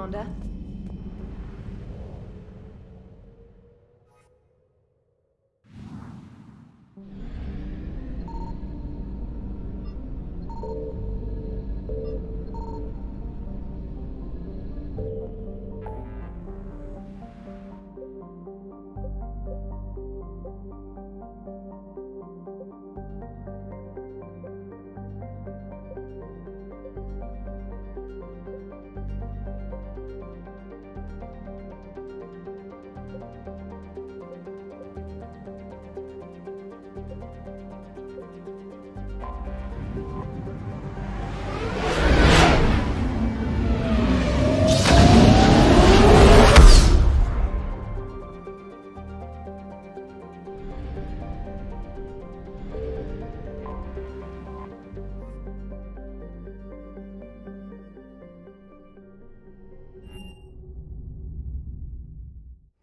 Commander.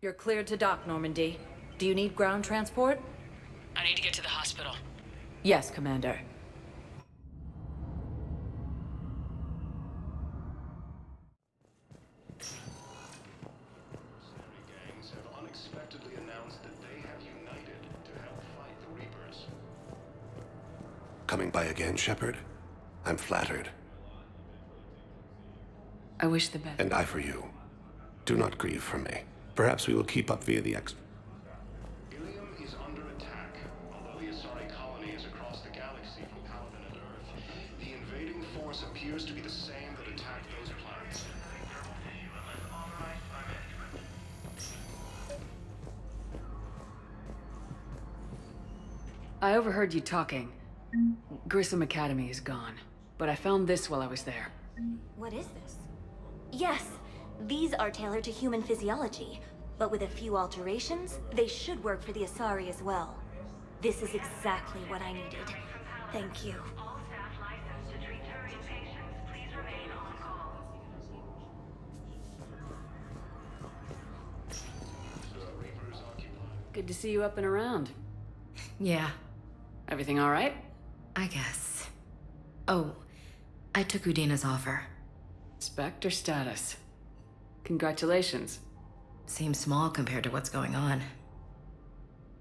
You're cleared to dock, Normandy. Do you need ground transport? I need to get to the hospital. Yes, Commander. Gangs have unexpectedly announced that they have united to help fight the Reapers. Coming by again, Shepard? I'm flattered. I wish the best. And I for you. Do not grieve for me. Perhaps we will keep up via the Ilium is under attack. Although the Asari colony is across the galaxy from Paladin and Earth, the invading force appears to be the same that attacked those planets. I overheard you talking. Grissom Academy is gone, but I found this while I was there. What is this? Yes, these are tailored to human physiology, but with a few alterations, they should work for the Asari as well. This is exactly what I needed. Thank you. All staff licensed to treat Turian patients, please remain on call. Good to see you up and around. Yeah, Everything all right? I guess. Oh, I took Udina's offer. Spectre status. Congratulations. Seems small compared to what's going on.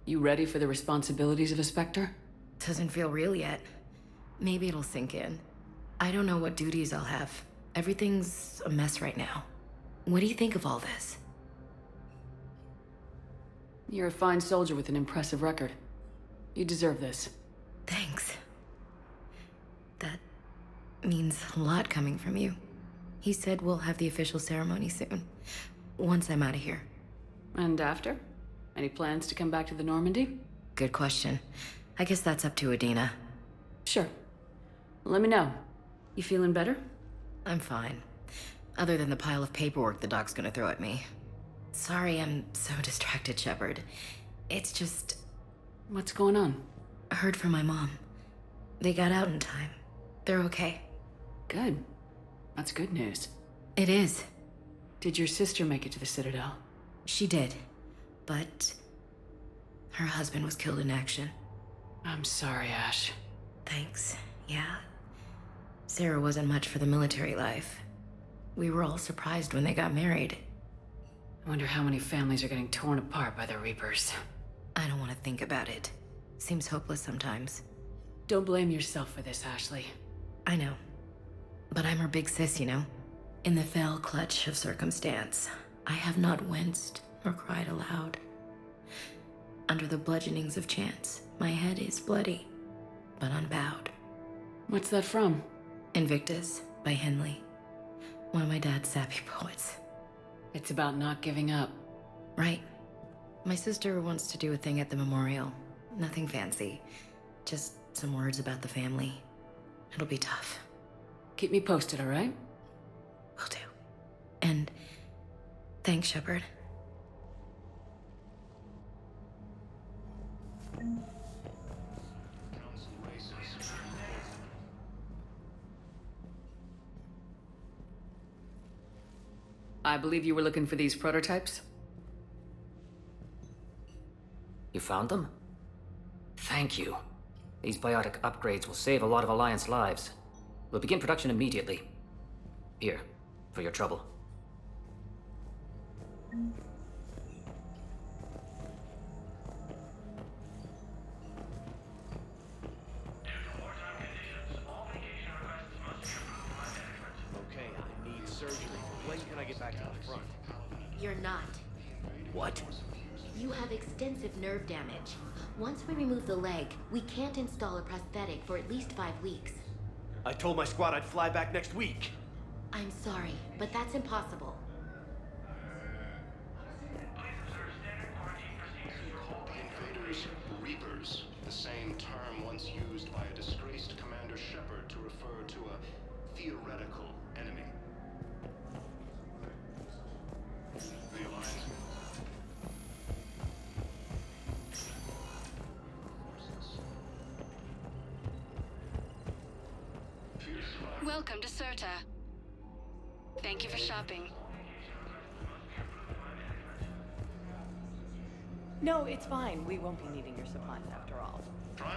You ready for the responsibilities of a Spectre? Doesn't feel real yet. Maybe it'll sink in. I don't know what duties I'll have. Everything's a mess right now. What do you think of all this? You're a fine soldier with an impressive record. You deserve this. Thanks. That means a lot coming from you. He said we'll have the official ceremony soon, once I'm out of here. And after? Any plans to come back to the Normandy? Good question. I guess that's up to Udina. Sure. Let me know. You feeling better? I'm fine. Other than the pile of paperwork the doc's gonna throw at me. Sorry I'm so distracted, Shepard. It's just... What's going on? I heard from my mom. They got out in time. They're okay. Good. That's good news. It is. Did your sister make it to the Citadel? She did. But... her husband was killed in action. I'm sorry, Ash. Thanks. Yeah. Sarah wasn't much for the military life. We were all surprised when they got married. I wonder how many families are getting torn apart by the Reapers. I don't want to think about it. Seems hopeless sometimes. Don't blame yourself for this, Ashley. I know. But I'm her big sis, you know? In the fell clutch of circumstance, I have not winced or cried aloud. Under the bludgeonings of chance, my head is bloody, but unbowed. What's that from? Invictus by Henley. One of my dad's sappy poets. It's about not giving up. Right. My sister wants to do a thing at the memorial. Nothing fancy. Just some words about the family. It'll be tough. Keep me posted, all right? Will do. And thanks, Shepard. I believe you were looking for these prototypes? You found them? Thank you. These biotic upgrades will save a lot of Alliance lives. We'll begin production immediately. Here, for your trouble. Okay, I need surgery. When can I get back to the front? You're not. What? You have extensive nerve damage. Once we remove the leg, we can't install a prosthetic for at least 5 weeks. I told my squad I'd fly back next week. I'm sorry, but that's impossible. Called the invaders Reapers, the same term once used by a disgraced Commander Shepard to refer to a theoretical enemy. The Alliance. Welcome to Serta. Thank you for shopping. No, it's fine. We won't be needing your supplies after all.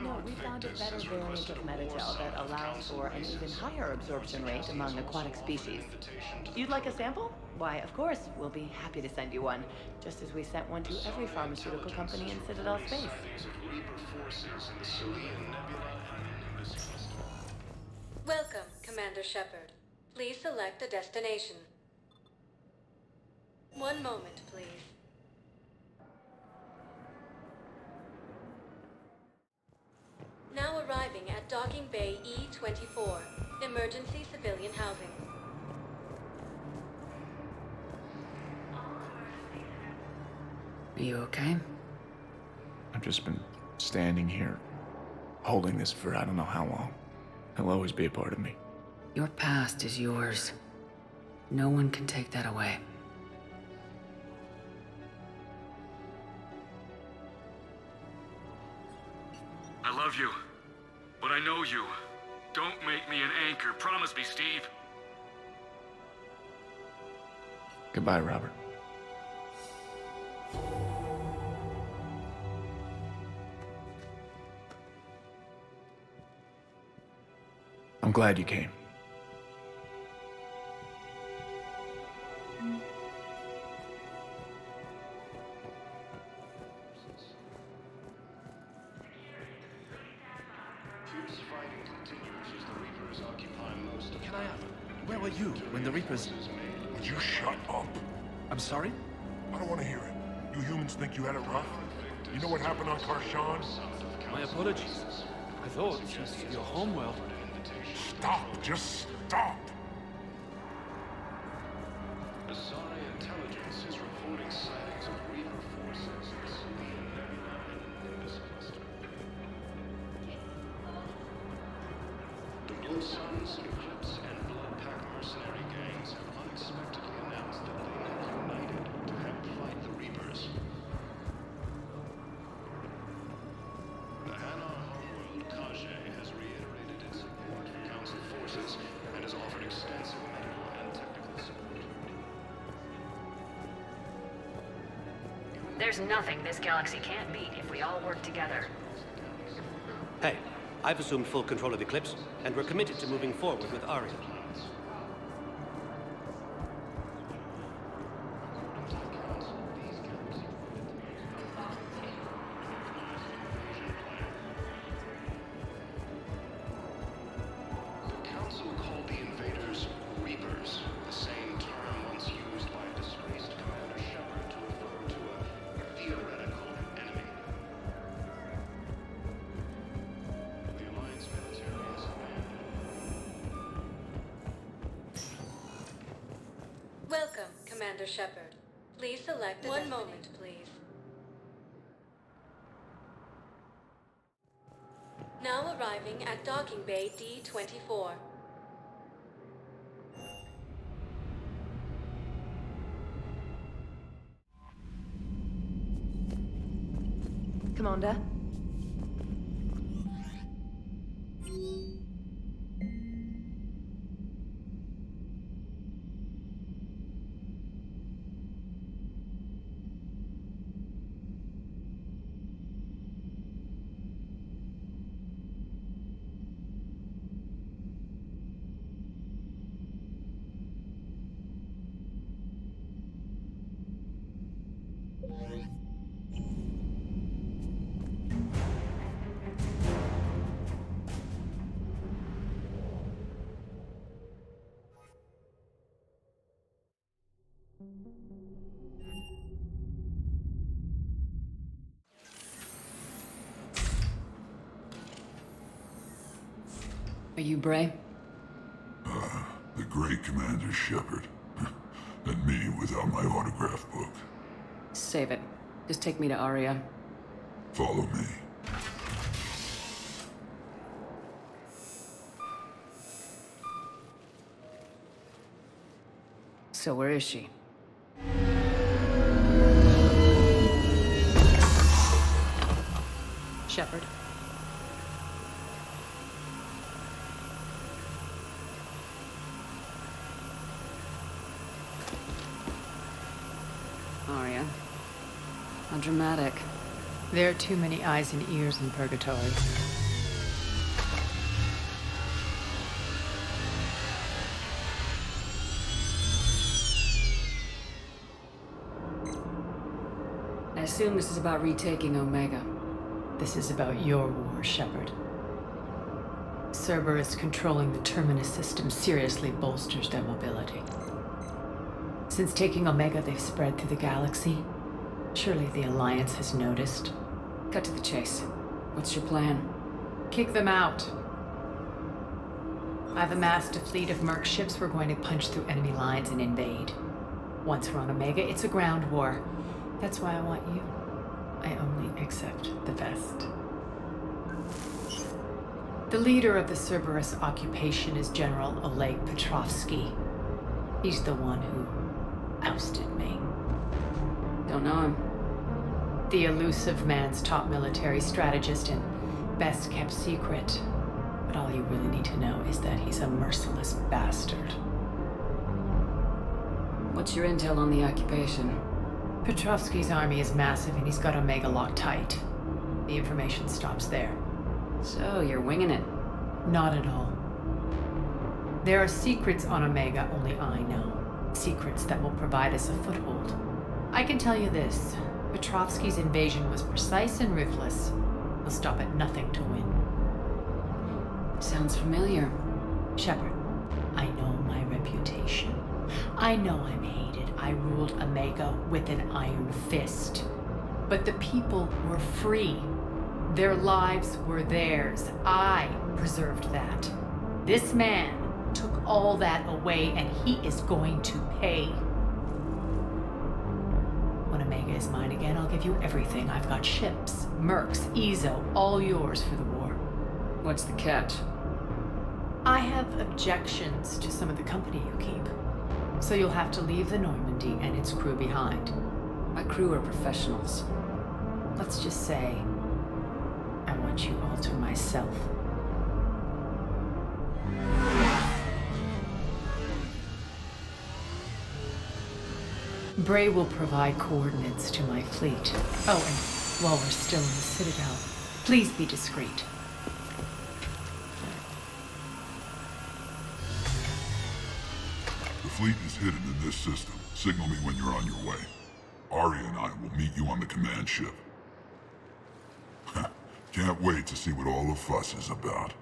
No, we found a better variant of metagel that allows for an even higher absorption rate among aquatic species. You'd like a sample? Why, of course, we'll be happy to send you one, just as we sent one to every pharmaceutical company in Citadel space. Welcome, Commander Shepard. Please select a destination. One moment, please. Now arriving at Docking Bay E-24, emergency civilian housing. Are you okay? I've just been standing here, holding this for I don't know how long. He'll always be a part of me. Your past is yours. No one can take that away. I love you, but I know you. Don't make me an anchor. Promise me, Steve. Goodbye, Robert. I'm glad you came. Fierce fighting continues as the Reapers occupy most of Can I ask, where were you when the Reapers... Would you shut up? I'm sorry? I don't want to hear it. You humans think you had it rough? You know what happened on Karshan? My apologies. I thought your homeworld... Stop! Just stop! Asari intelligence is reporting sightings of Reaper forces in Sylvian Nebula and Nimbus cluster. The Blue Suns, Eclipse, and Blood Pack mercenary gangs have unexpectedly announced that they have united to help fight the Reapers. The Hanar homeworld, Kajay, has reiterated its support for Council forces and has offered extensive medical and technical support. There's nothing this galaxy can't beat if we all work together. Hey, I've assumed full control of Eclipse, and we're committed to moving forward with Aria. The Council called the invaders Reapers, the same term once used by a disgraced Commander Shepard to refer to a theoretical enemy. The Alliance military has abandoned. Welcome, Commander Shepard. Please select one moment, please. Now arriving at Docking Bay D-24. Commander? Are you Bray? The great Commander Shepard. And me without my autograph book. Save it. Just take me to Aria. Follow me. So where is she? Shepard. Aria. How dramatic. There are too many eyes and ears in purgatory. I assume this is about retaking Omega. This is about your war, Shepard. Cerberus controlling the Terminus system seriously bolsters their mobility. Since taking Omega, they've spread through the galaxy. Surely the Alliance has noticed. Cut to the chase. What's your plan? Kick them out. I've amassed a fleet of merc ships. We're going to punch through enemy lines and invade. Once we're on Omega, it's a ground war. That's why I want you. I only accept the best. The leader of the Cerberus occupation is General Oleg Petrovsky. He's the one who ousted me. Don't know him. The elusive man's top military strategist and best kept secret. But all you really need to know is that he's a merciless bastard. What's your intel on the occupation? Petrovsky's army is massive and he's got Omega locked tight. The information stops there. So, you're winging it? Not at all. There are secrets on Omega only I know. Secrets that will provide us a foothold. I can tell you this. Petrovsky's invasion was precise and ruthless. He'll stop at nothing to win. Sounds familiar. Shepard, I know my reputation. I know I'm hated. I ruled Omega with an iron fist. But the people were free. Their lives were theirs. I preserved that. This man took all that away, and he is going to pay. When Omega is mine again, I'll give you everything. I've got ships, mercs, Ezo, all yours for the war. What's the catch? I have objections to some of the company you keep. So you'll have to leave the Normandy and its crew behind. My crew are professionals. Let's just say, I want you all to myself. Bray will provide coordinates to my fleet. Oh, and while we're still in the Citadel, please be discreet. The fleet is hidden in this system. Signal me when you're on your way. Aria and I will meet you on the command ship. Can't wait to see what all the fuss is about.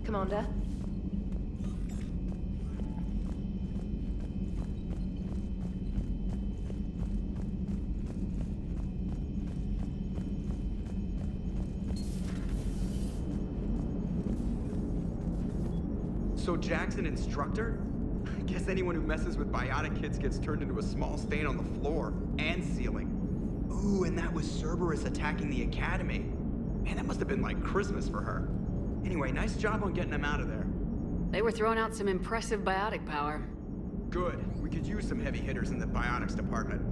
Commander? So Jack's an instructor? I guess anyone who messes with biotic kids gets turned into a small stain on the floor and ceiling. Ooh, and that was Cerberus attacking the academy. Man, that must have been like Christmas for her. Anyway, nice job on getting them out of there. They were throwing out some impressive biotic power. Good. We could use some heavy hitters in the biotics department.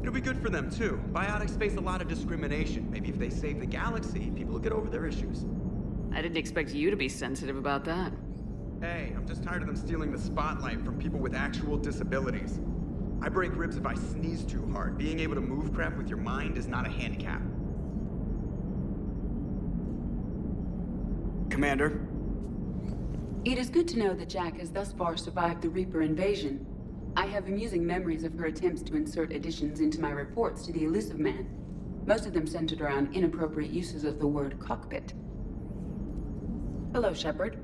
It'll be good for them too. Biotics face a lot of discrimination. Maybe if they save the galaxy, people will get over their issues. I didn't expect you to be sensitive about that. Hey, I'm just tired of them stealing the spotlight from people with actual disabilities. I break ribs if I sneeze too hard. Being able to move crap with your mind is not a handicap. Commander? It is good to know that Jack has thus far survived the Reaper invasion. I have amusing memories of her attempts to insert additions into my reports to the Elusive Man. Most of them centered around inappropriate uses of the word cockpit. Hello, Shepard.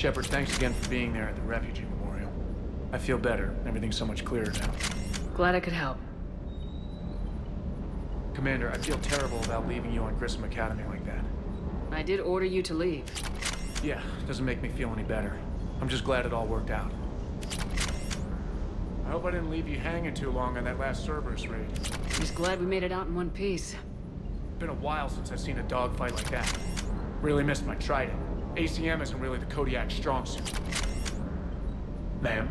Shepard, thanks again for being there at the refugee memorial. I feel better. Everything's so much clearer now. Glad I could help. Commander, I feel terrible about leaving you on Grissom Academy like that. I did order you to leave. Yeah, doesn't make me feel any better. I'm just glad it all worked out. I hope I didn't leave you hanging too long on that last Cerberus raid. Just glad we made it out in one piece. Been a while since I've seen a dogfight like that. Really missed my trident. ACM isn't really the Kodiak's strong suit. Ma'am?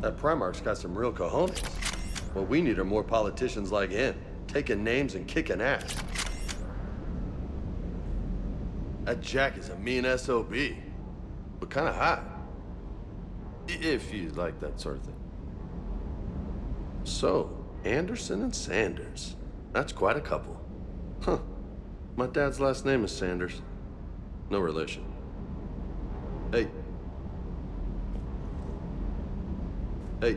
That Primarch's got some real cojones. What we need are more politicians like him, taking names and kicking ass. That Jack is a mean SOB, but kind of hot. If you like that sort of thing. So, Anderson and Sanders. That's quite a couple. Huh. My dad's last name is Sanders. No relation. Hey. Hey.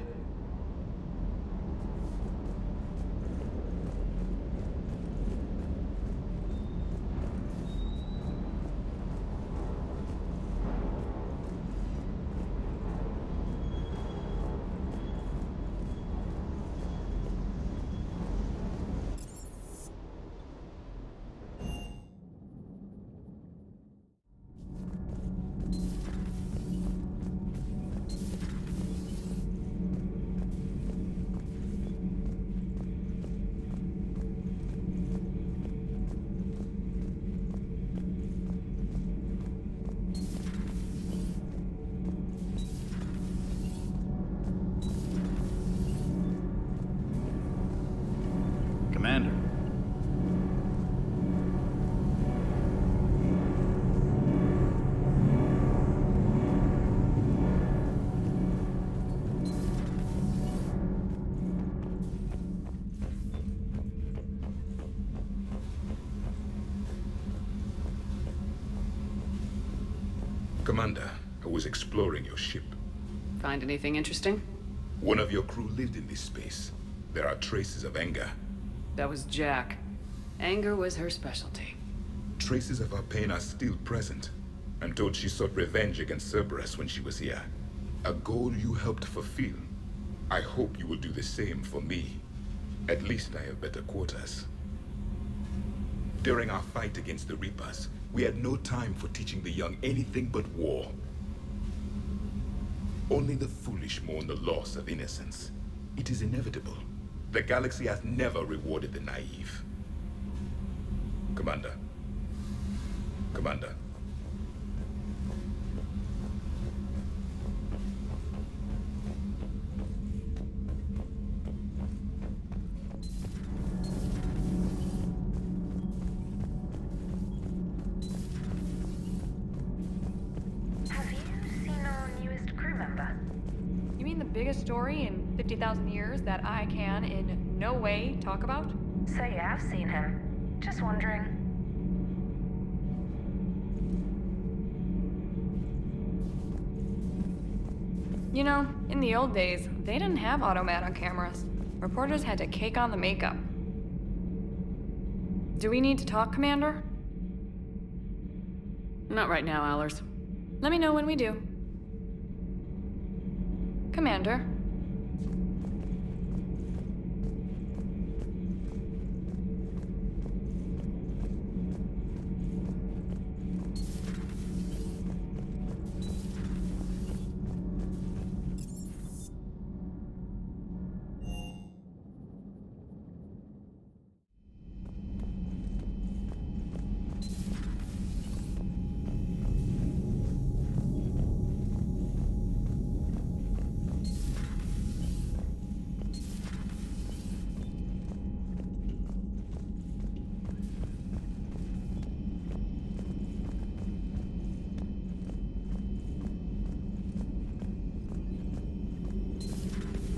Commander. Commander, I was exploring your ship. Find anything interesting? One of your crew lived in this space. There are traces of anger. That was Jack. Anger was her specialty. Traces of her pain are still present. I'm told she sought revenge against Cerberus when she was here. A goal you helped fulfill. I hope you will do the same for me. At least I have better quarters. During our fight against the Reapers, we had no time for teaching the young anything but war. Only the foolish mourn the loss of innocence. It is inevitable. The galaxy has never rewarded the naive. Commander. Commander. You mean the biggest story in 50,000 years that I can in no way talk about? So you have seen him. Just wondering. You know, in the old days, they didn't have automat on cameras. Reporters had to cake on the makeup. Do we need to talk, Commander? Not right now, Allers. Let me know when we do. Commander.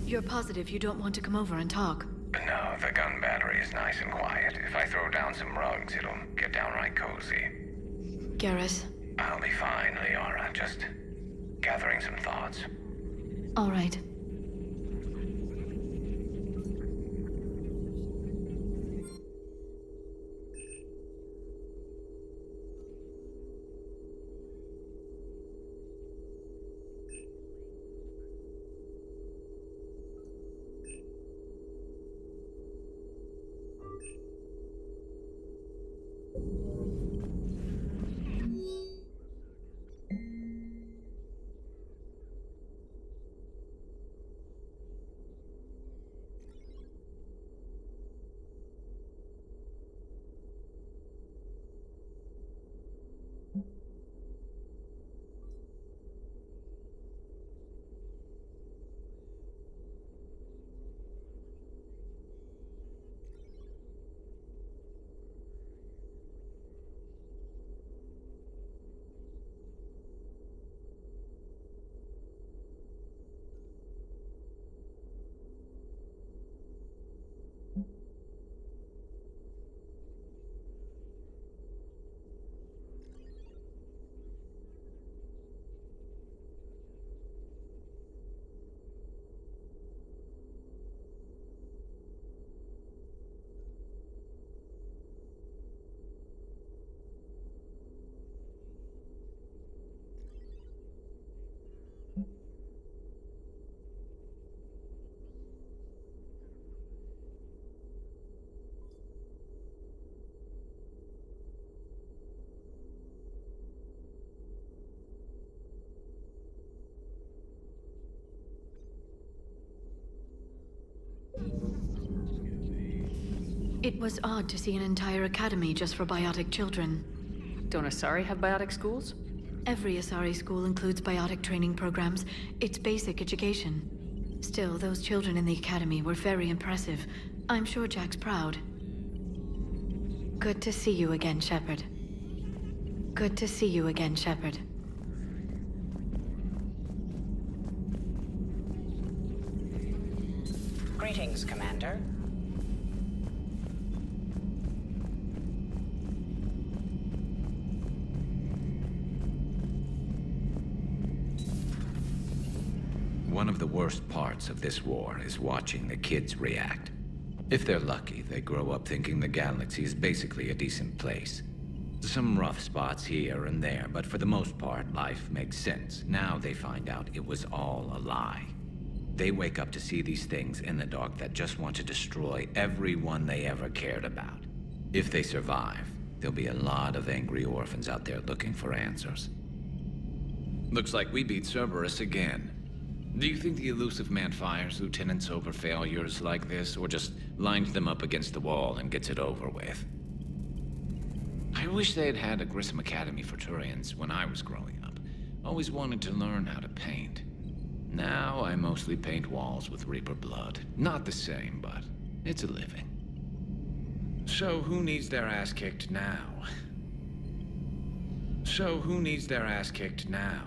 You're positive you don't want to come over and talk? No, the gun battery is nice and quiet. If I throw down some rugs, it'll get downright cozy. Garrus? I'll be fine, Leora. Just gathering some thoughts. All right. It was odd to see an entire academy just for biotic children. Don't Asari have biotic schools? Every Asari school includes biotic training programs. It's basic education. Still, those children in the academy were very impressive. I'm sure Jack's proud. Good to see you again, Shepard. Good to see you again, Shepard. Greetings, Commander. One of the worst parts of this war is watching the kids react. If they're lucky, they grow up thinking the galaxy is basically a decent place. Some rough spots here and there, but for the most part, life makes sense. Now they find out it was all a lie. They wake up to see these things in the dark that just want to destroy everyone they ever cared about. If they survive, there'll be a lot of angry orphans out there looking for answers. Looks like we beat Cerberus again. Do you think the elusive man fires lieutenants over failures like this, or just lines them up against the wall and gets it over with? I wish they had had a Grissom Academy for Turians when I was growing up. Always wanted to learn how to paint. Now I mostly paint walls with Reaper blood. Not the same, but it's a living. So who needs their ass kicked now? So who needs their ass kicked now?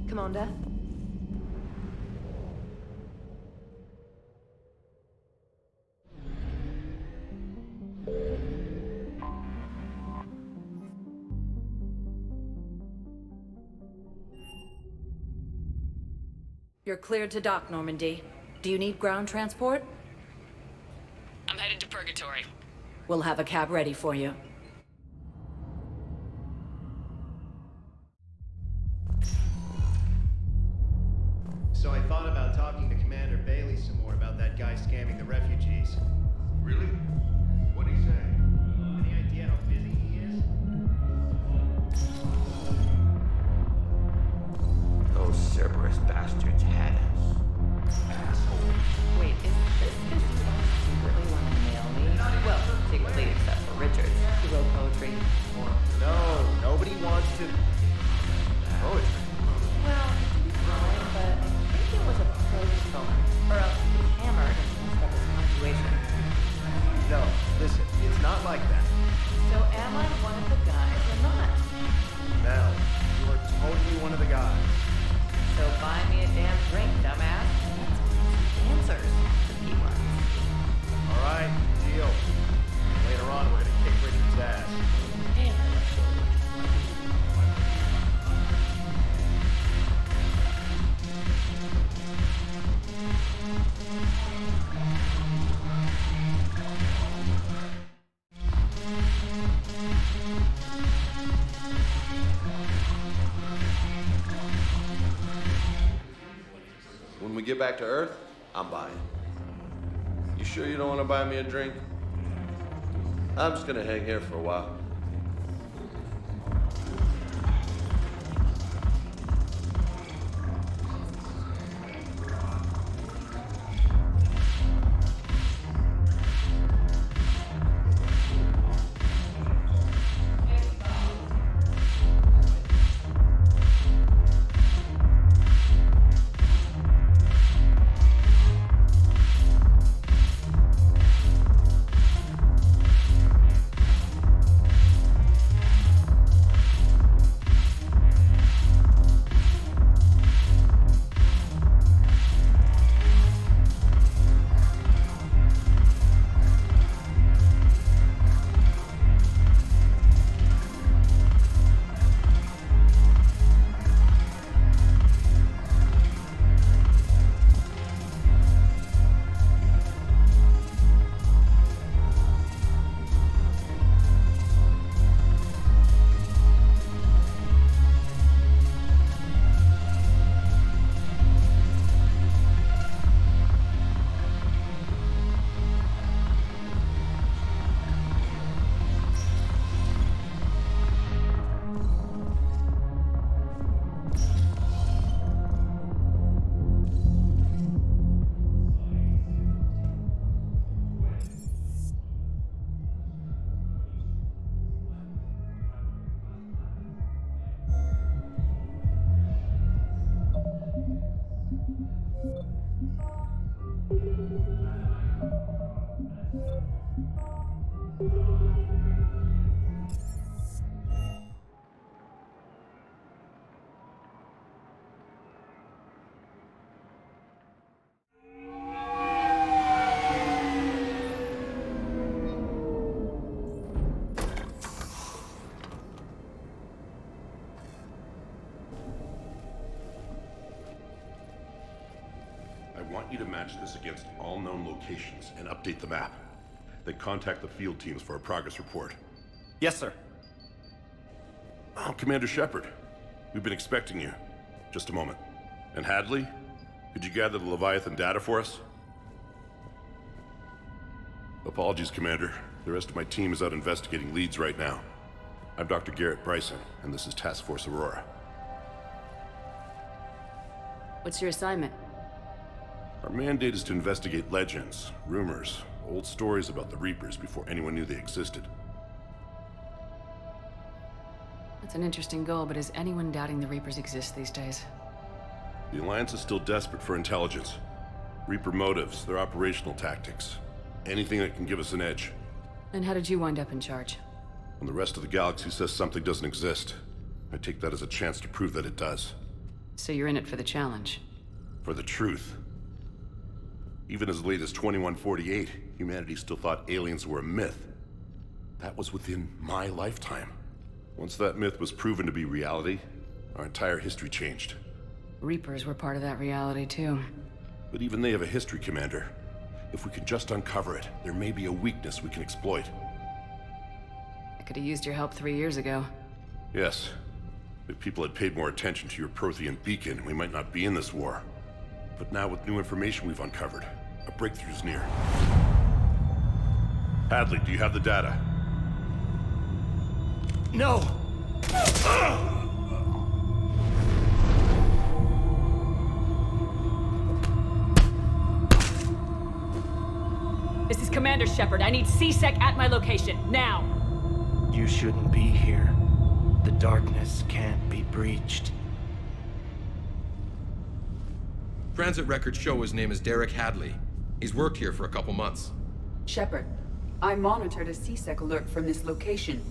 Commander? You're cleared to dock, Normandy. Do you need ground transport? I'm headed to Purgatory. We'll have a cab ready for you. So I thought about talking to Commander Bailey some more about that guy scamming the refugees. Really? What'd he say? Any idea how busy he is? Those Cerberus bastards had us. Assholes. Wait, is this secretly want to nail me? Well, secretly except for Richards, who wrote poetry. No, nobody wants to... Poetry? Well, fine, but I think it was a prose poem. Or else he was hammered and messed up his punctuation. No, listen, it's not like that. So am I one of the guys or not? Mel, you are totally one of the guys. So buy me a damn drink, dumbass. Answers to the key ones. All right, deal. Later on, we're gonna kick Richard's ass. Damn, I love you. back to Earth, I'm buying. You sure you don't want to buy me a drink? I'm just gonna hang here for a while. I want you to match this against all known locations and update the map. Then contact the field teams for a progress report. Yes, sir. Oh, Commander Shepard. We've been expecting you. Just a moment. And Hadley? Could you gather the Leviathan data for us? Apologies, Commander. The rest of my team is out investigating leads right now. I'm Dr. Garrett Bryson, and this is Task Force Aurora. What's your assignment? Our mandate is to investigate legends, rumors, old stories about the Reapers before anyone knew they existed. That's an interesting goal, but is anyone doubting the Reapers exist these days? The Alliance is still desperate for intelligence. Reaper motives, their operational tactics. Anything that can give us an edge. And how did you wind up in charge? When the rest of the galaxy says something doesn't exist, I take that as a chance to prove that it does. So you're in it for the challenge? For the truth. Even as late as 2148, humanity still thought aliens were a myth. That was within my lifetime. Once that myth was proven to be reality, our entire history changed. Reapers were part of that reality, too. But even they have a history, Commander. If we can just uncover it, there may be a weakness we can exploit. I could have used your help 3 years ago. Yes. If people had paid more attention to your Prothean beacon, we might not be in this war. But now with new information we've uncovered, a breakthrough's near. Hadley, do you have the data? No! This is Commander Shepard. I need C-Sec at my location, now! You shouldn't be here. The darkness can't be breached. Transit records show his name is Derek Hadley. He's worked here for a couple months. Shepard, I monitored a C-Sec alert from this location.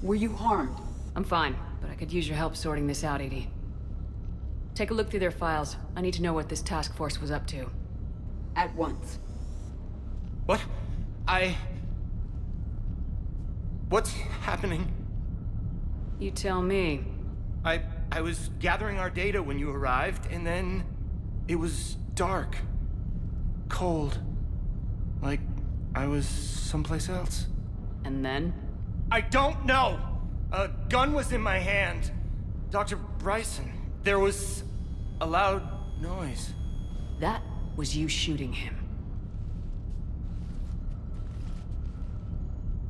Were you harmed? I'm fine, but I could use your help sorting this out, Edie. Take a look through their files. I need to know what this task force was up to. At once. What? What's happening? You tell me. I was gathering our data when you arrived, and then it was dark. Cold. Like I was someplace else. And then? I don't know! A gun was in my hand. Dr. Bryson, there was a loud noise. That was you shooting him.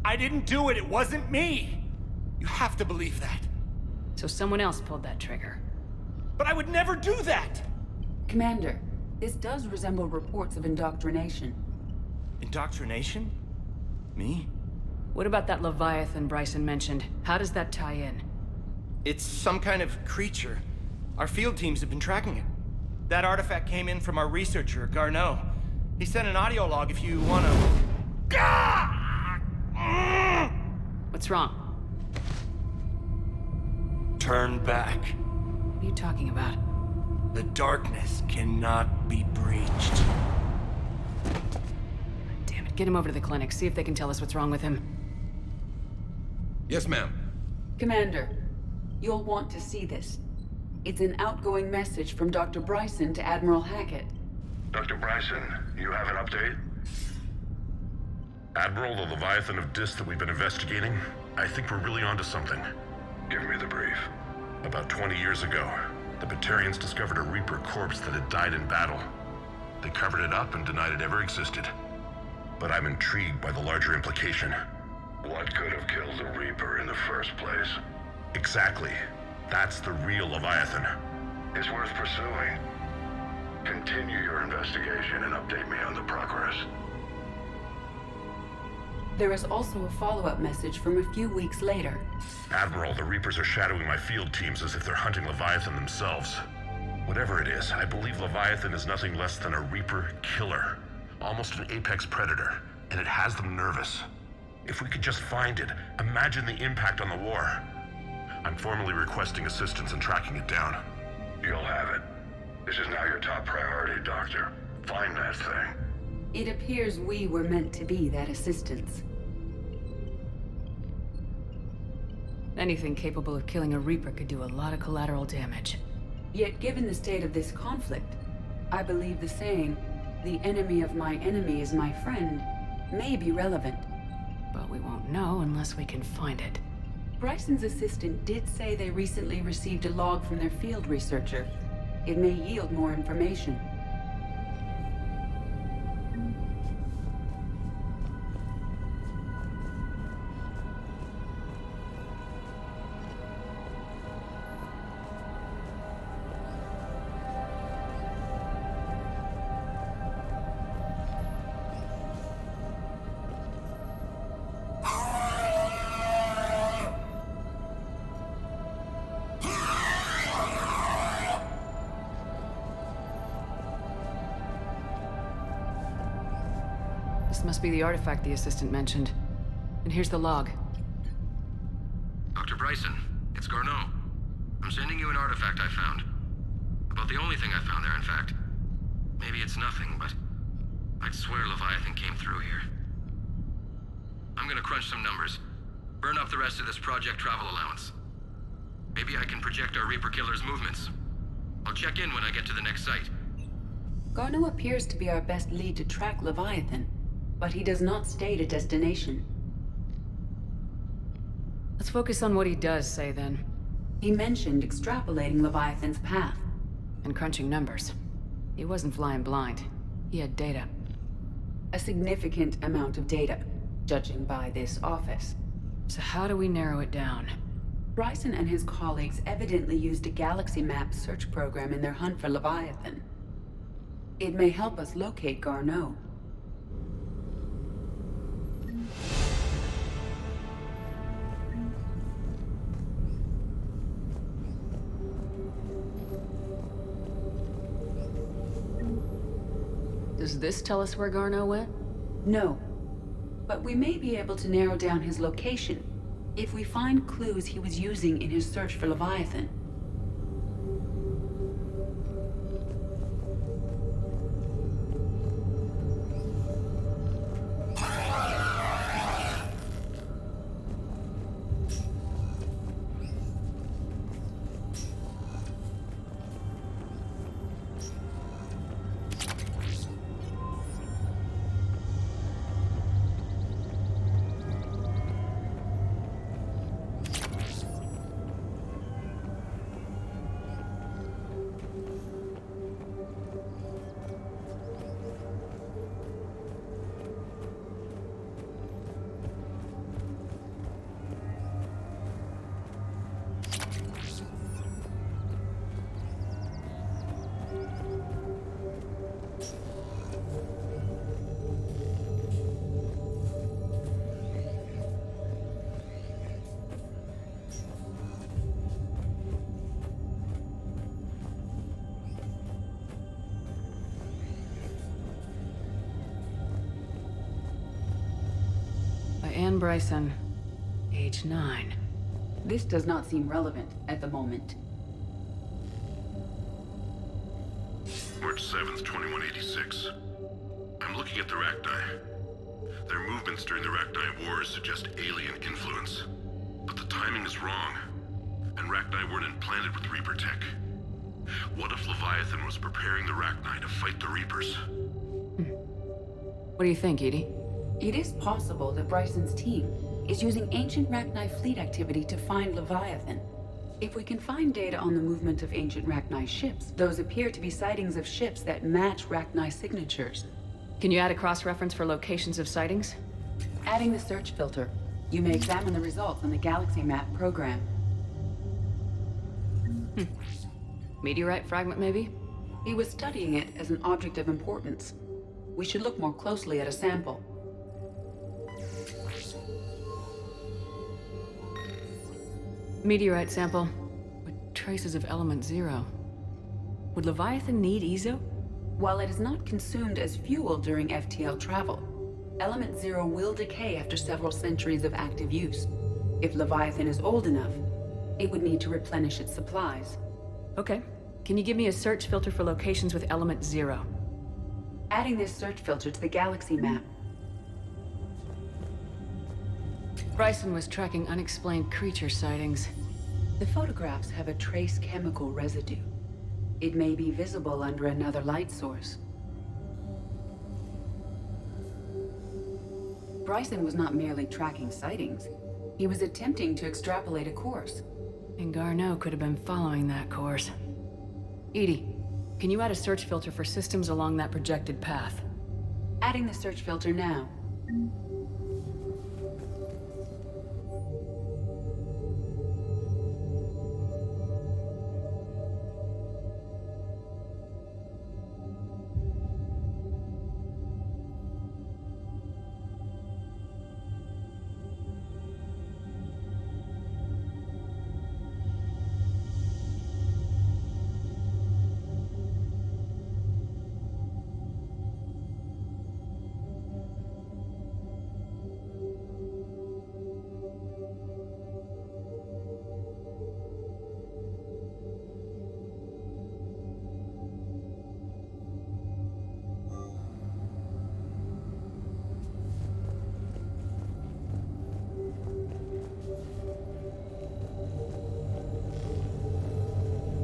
I didn't do it. It wasn't me. You have to believe that. So someone else pulled that trigger. But I would never do that! Commander, this does resemble reports of indoctrination. Indoctrination? Me? What about that Leviathan Bryson mentioned? How does that tie in? It's some kind of creature. Our field teams have been tracking it. That artifact came in from our researcher, Garneau. He sent an audio log if you wanna... What's wrong? Turn back. What are you talking about? The darkness cannot be breached. Damn it, get him over to the clinic. See if they can tell us what's wrong with him. Yes, ma'am. Commander, you'll want to see this. It's an outgoing message from Dr. Bryson to Admiral Hackett. Dr. Bryson, you have an update? Admiral, the Leviathan of Dis that we've been investigating, I think we're really onto something. Give me the brief. About 20 years ago, the Batarians discovered a Reaper corpse that had died in battle. They covered it up and denied it ever existed. But I'm intrigued by the larger implication. What could have killed the Reaper in the first place? Exactly. That's the real Leviathan. It's worth pursuing. Continue your investigation and update me on the progress. There is also a follow-up message from a few weeks later. Admiral, the Reapers are shadowing my field teams as if they're hunting Leviathan themselves. Whatever it is, I believe Leviathan is nothing less than a Reaper killer. Almost an apex predator, and it has them nervous. If we could just find it, imagine the impact on the war. I'm formally requesting assistance in tracking it down. You'll have it. This is now your top priority, Doctor. Find that thing. It appears we were meant to be that assistance. Anything capable of killing a Reaper could do a lot of collateral damage. Yet given the state of this conflict, I believe the saying, "The enemy of my enemy is my friend," may be relevant. But we won't know unless we can find it. Bryson's assistant did say they recently received a log from their field researcher. It may yield more information. This must be the artifact the assistant mentioned. And here's the log. Dr. Bryson, it's Garneau. I'm sending you an artifact I found. About the only thing I found there, in fact. Maybe it's nothing, but I'd swear Leviathan came through here. I'm gonna crunch some numbers. Burn up the rest of this project travel allowance. Maybe I can project our Reaper killer's movements. I'll check in when I get to the next site. Garneau appears to be our best lead to track Leviathan, but he does not state a destination. Let's focus on what he does say, then. He mentioned extrapolating Leviathan's path. And crunching numbers. He wasn't flying blind. He had data. A significant amount of data, judging by this office. So how do we narrow it down? Bryson and his colleagues evidently used a galaxy map search program in their hunt for Leviathan. It may help us locate Garneau. Does this tell us where Garneau went? No. But we may be able to narrow down his location if we find clues he was using in his search for Leviathan. Anne Bryson, age 9. This does not seem relevant at the moment. March 7th, 2186. I'm looking at the Rachni. Their movements during the Rachni Wars suggest alien influence. But the timing is wrong. And Rachni weren't implanted with Reaper tech. What if Leviathan was preparing the Rachni to fight the Reapers? What do you think, Edie? It is possible that Bryson's team is using ancient Rachni fleet activity to find Leviathan. If we can find data on the movement of ancient Rachni ships, those appear to be sightings of ships that match Rachni signatures. Can you add a cross-reference for locations of sightings? Adding the search filter, you may examine the results on the Galaxy Map program. Meteorite fragment, maybe? He was studying it as an object of importance. We should look more closely at a sample. Meteorite sample with traces of element 0. Would Leviathan need EZO? While it is not consumed as fuel during FTL travel, element 0 will decay after several centuries of active use. If Leviathan is old enough, it would need to replenish its supplies. Okay. Can you give me a search filter for locations with element 0? Adding this search filter to the Galaxy Map. Bryson was tracking unexplained creature sightings. The photographs have a trace chemical residue. It may be visible under another light source. Bryson was not merely tracking sightings. He was attempting to extrapolate a course. And Garneau could have been following that course. Edie, can you add a search filter for systems along that projected path? Adding the search filter now.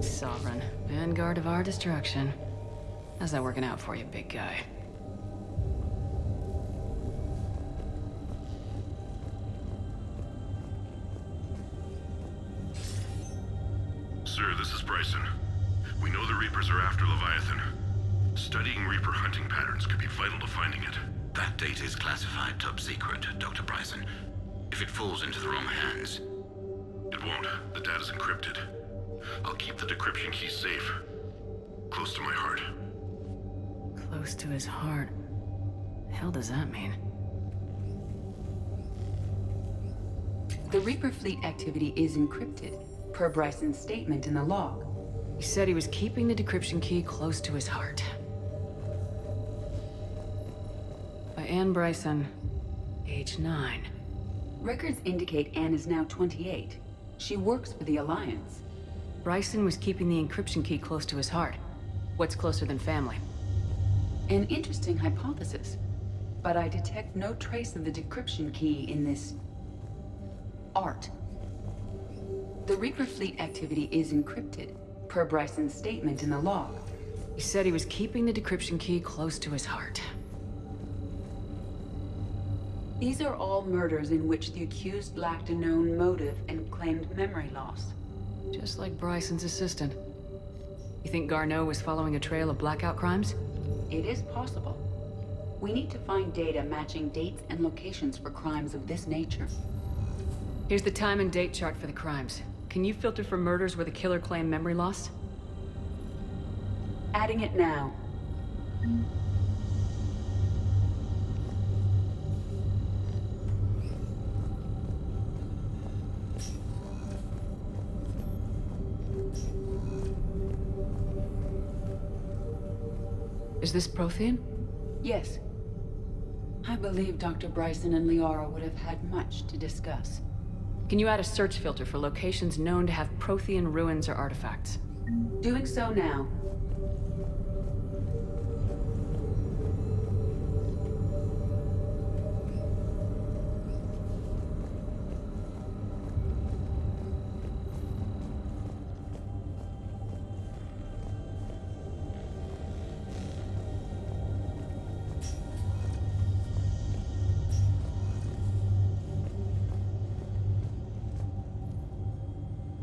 Sovereign, vanguard of our destruction. How's that working out for you, big guy? Sir, this is Bryson. We know the Reapers are after Leviathan. Studying Reaper hunting patterns could be vital to finding it. That data is classified top secret, Dr. Bryson. If it falls into the wrong hands... It won't. The data's encrypted. I'll keep the decryption key safe. Close to my heart. Close to his heart. The hell does that mean? The Reaper fleet activity is encrypted, per Bryson's statement in the log. He said he was keeping the decryption key close to his heart. By Anne Bryson, age 9. Records indicate Anne is now 28. She works for the Alliance. Bryson was keeping the encryption key close to his heart. What's closer than family? An interesting hypothesis, but I detect no trace of the decryption key in this... art. The Reaper fleet activity is encrypted, per Bryson's statement in the log. He said he was keeping the decryption key close to his heart. These are all murders in which the accused lacked a known motive and claimed memory loss. Just like Bryson's assistant. You think Garneau was following a trail of blackout crimes? It is possible. We need to find data matching dates and locations for crimes of this nature. Here's the time and date chart for the crimes. Can you filter for murders where the killer claimed memory loss? Adding it now. Is this Prothean? Yes. I believe Dr. Bryson and Liara would have had much to discuss. Can you add a search filter for locations known to have Prothean ruins or artifacts? Doing so now.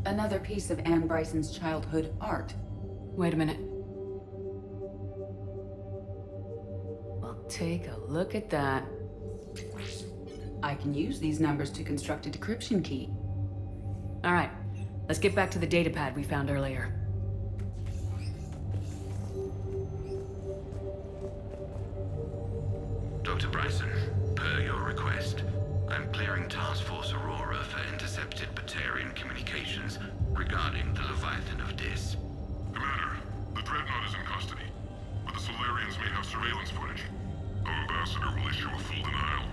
Another piece of Anne Bryson's childhood art. Wait a minute. Well, take a look at that. I can use these numbers to construct a decryption key. All right, let's get back to the datapad we found earlier. Dr. Bryson, per your request, I'm clearing Task Force Aurora for intercepted Batarian communications regarding the Leviathan of Dis. Commander, the Dreadnought is in custody, but the Solarians may have surveillance footage. Our ambassador will issue a full denial.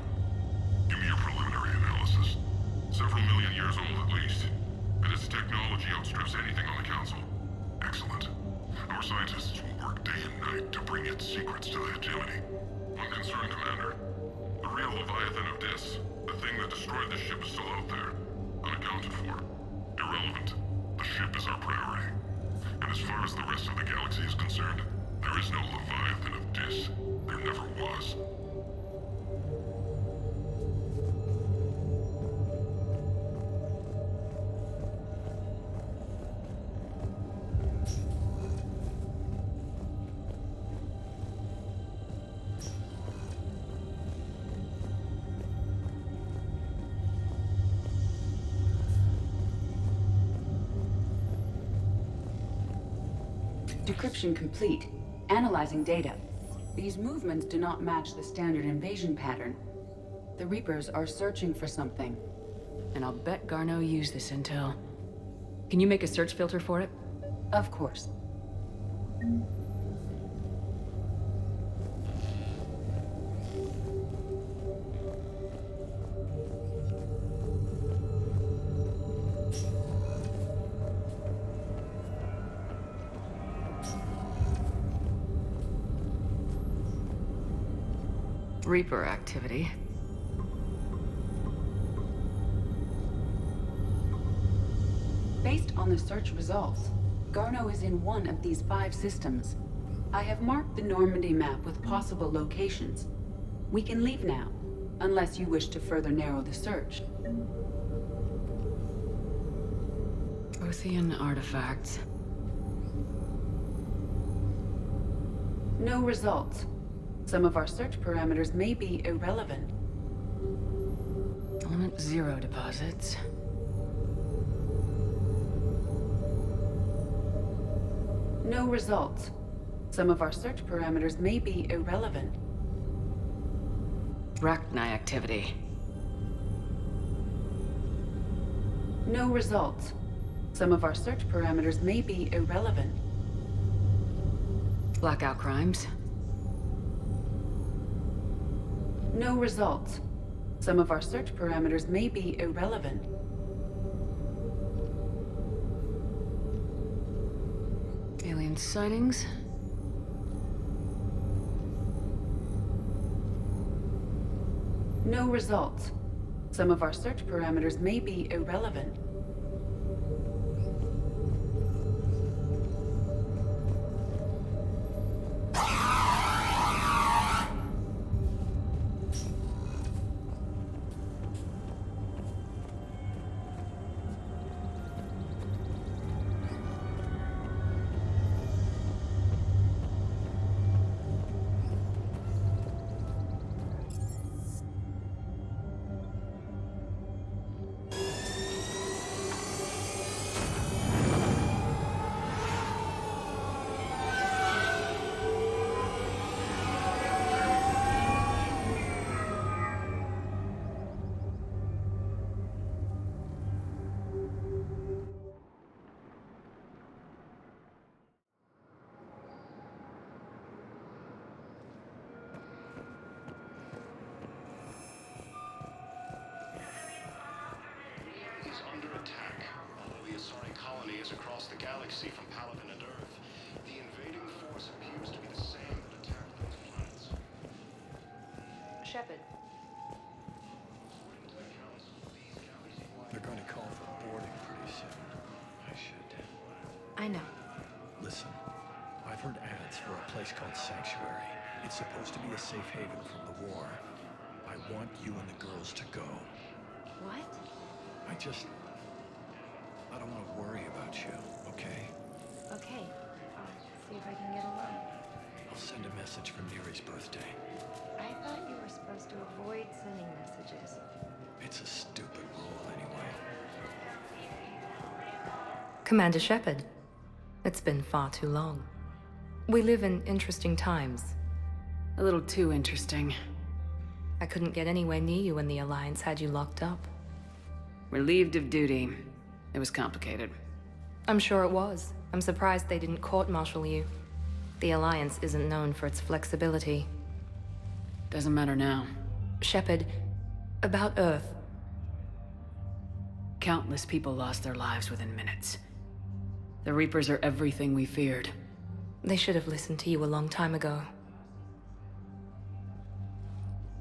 Give me your preliminary analysis. Several million years old at least, and its technology outstrips anything on the Council. Excellent. Our scientists will work day and night to bring its secrets to the hegemony. One concern, Commander. The real Leviathan of Dis, the thing that destroyed the ship, is still out there, unaccounted for. Irrelevant. The ship is our priority. And as far as the rest of the galaxy is concerned, there is no Leviathan of Dis. There never was. Decryption complete. Analyzing data. These movements do not match the standard invasion pattern. The Reapers are searching for something. And I'll bet Garneau used this intel. Can you make a search filter for it? Of course. Reaper activity. Based on the search results, Garneau is in one of these 5 systems. I have marked the Normandy map with possible locations. We can leave now, unless you wish to further narrow the search. Prothean artifacts. No results. Some of our search parameters may be irrelevant. Element 0 deposits. No results. Some of our search parameters may be irrelevant. Rachni activity. No results. Some of our search parameters may be irrelevant. Blackout crimes. No results. Some of our search parameters may be irrelevant. Alien sightings. No results. Some of our search parameters may be irrelevant. areas across the galaxy from Paladin and Earth. The invading force appears to be the same that attacked those planets. Shepard. They're going to call for boarding pretty soon. I should... I know. Listen, I've heard ads for a place called Sanctuary. It's supposed to be a safe haven from the war. I want you and the girls to go. What? I don't want to worry about you, okay? Okay. I'll see if I can get along. I'll send a message for Neri's birthday. I thought you were supposed to avoid sending messages. It's a stupid rule anyway. Commander Shepard. It's been far too long. We live in interesting times. A little too interesting. I couldn't get anywhere near you when the Alliance had you locked up. Relieved of duty. It was complicated. I'm sure it was. I'm surprised they didn't court-martial you. The Alliance isn't known for its flexibility. Doesn't matter now. Shepard, about Earth. Countless people lost their lives within minutes. The Reapers are everything we feared. They should have listened to you a long time ago.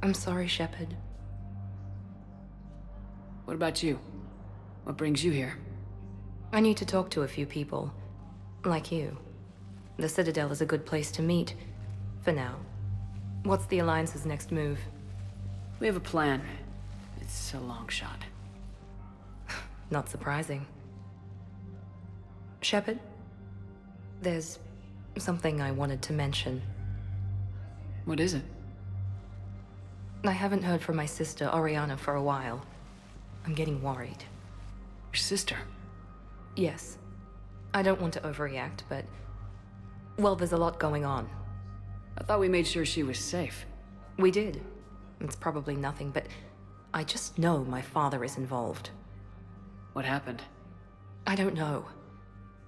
I'm sorry, Shepard. What about you? What brings you here? I need to talk to a few people. Like you. The Citadel is a good place to meet. For now. What's the Alliance's next move? We have a plan. It's a long shot. Not surprising. Shepard? There's something I wanted to mention. What is it? I haven't heard from my sister, Oriana, for a while. I'm getting worried. Your sister? Yes. I don't want to overreact, but... well, there's a lot going on. I thought we made sure she was safe. We did. It's probably nothing, but... I just know my father is involved. What happened? I don't know.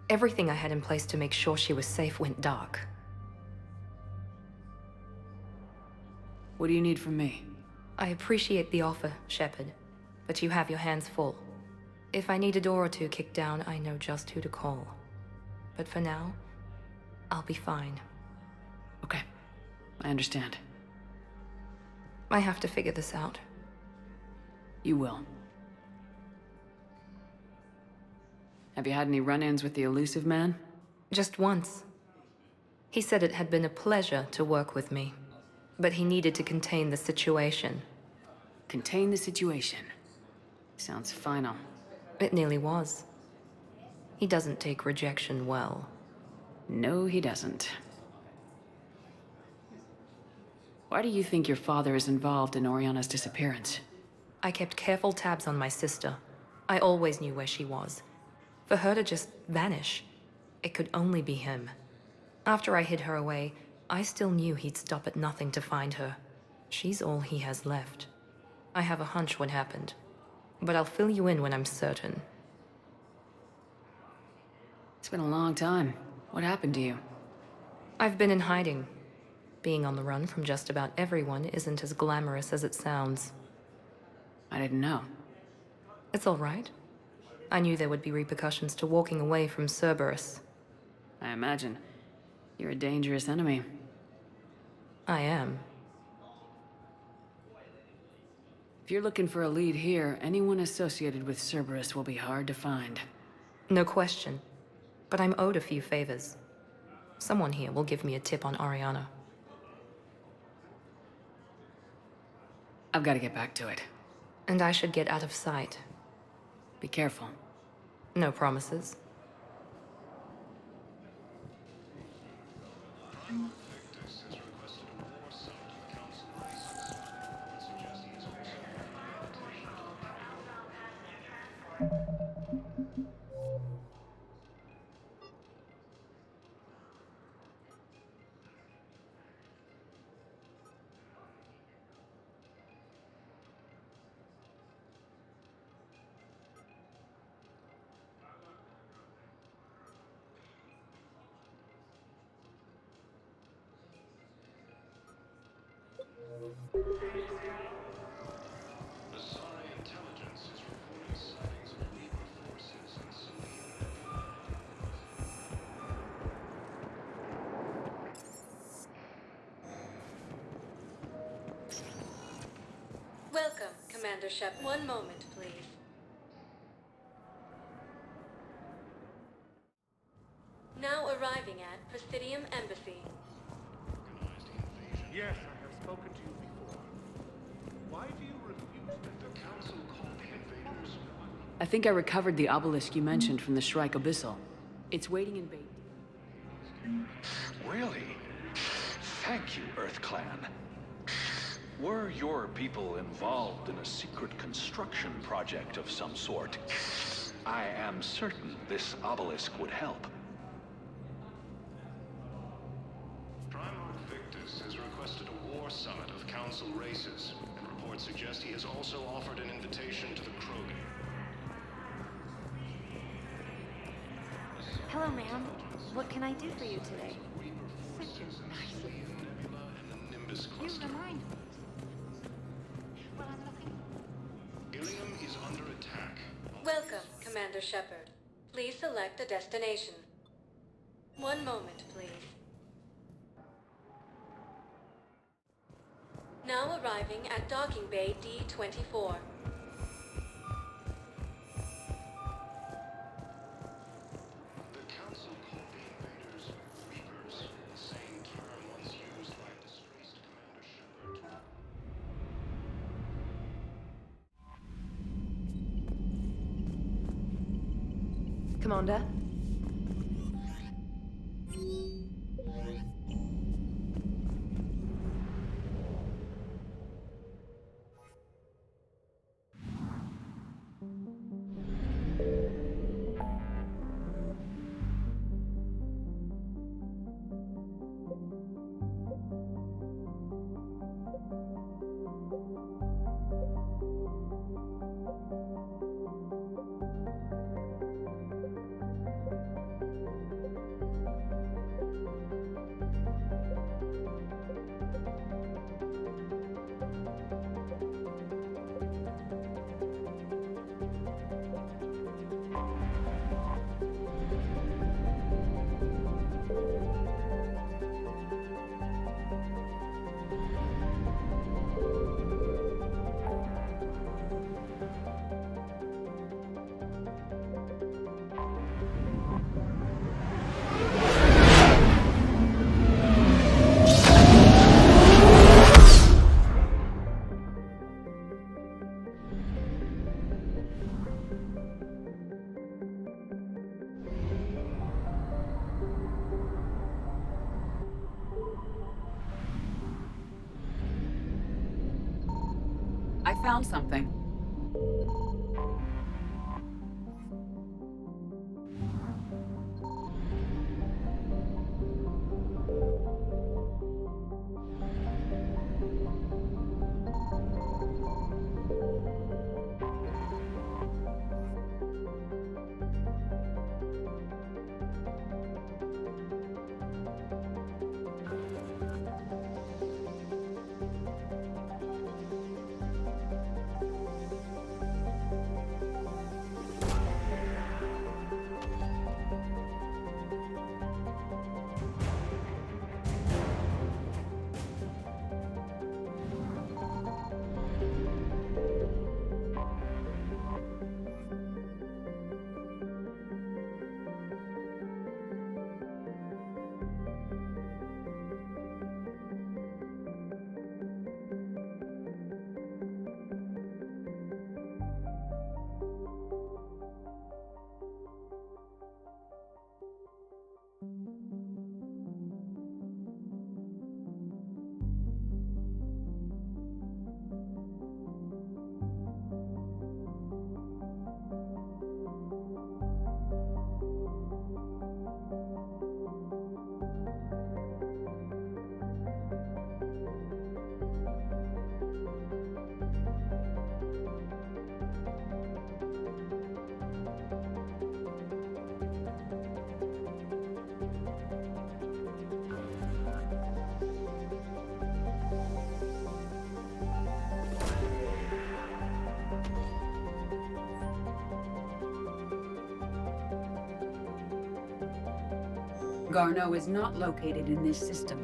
Everything I had in place to make sure she was safe went dark. What do you need from me? I appreciate the offer, Shepard, but you have your hands full. If I need a door or two kicked down, I know just who to call. But for now, I'll be fine. Okay, I understand. I have to figure this out. You will. Have you had any run-ins with the elusive man? Just once. He said it had been a pleasure to work with me, but he needed to contain the situation. Contain the situation? Sounds final. It nearly was. He doesn't take rejection well. No, he doesn't. Why do you think your father is involved in Oriana's disappearance? I kept careful tabs on my sister. I always knew where she was. For her to just vanish, it could only be him. After I hid her away, I still knew he'd stop at nothing to find her. She's all he has left. I have a hunch what happened, but I'll fill you in when I'm certain. It's been a long time. What happened to you? I've been in hiding. Being on the run from just about everyone isn't as glamorous as it sounds. I didn't know. It's all right. I knew there would be repercussions to walking away from Cerberus. I imagine. You're a dangerous enemy. I am. If you're looking for a lead here, anyone associated with Cerberus will be hard to find. No question. But I'm owed a few favors. Someone here will give me a tip on Oriana. I've got to get back to it. And I should get out of sight. Be careful. No promises. Commander Shep. One moment, please. Now arriving at Presidium Embassy. Yes, I have spoken to you before. Why do you refuse the council called the invaders? I think I recovered the obelisk you mentioned from the Shrike Abyssal. It's waiting in bait. Really? Thank you, Earth Clan. Were your people involved in a secret construction project of some sort, I am certain this obelisk would help. Primarch Victus has requested a war summit of council races, and reports suggest he has also offered an invitation to the Krogan. Hello, ma'am. What can I do for you today? You remind me. Ilium is under attack. Welcome, Commander Shepard. Please select a destination. One moment, please. Now arriving at Docking Bay D-24. The council called the invaders Reapers, the same term once used by disgraced Commander Shepard. Commander? I found something. Garneau is not located in this system.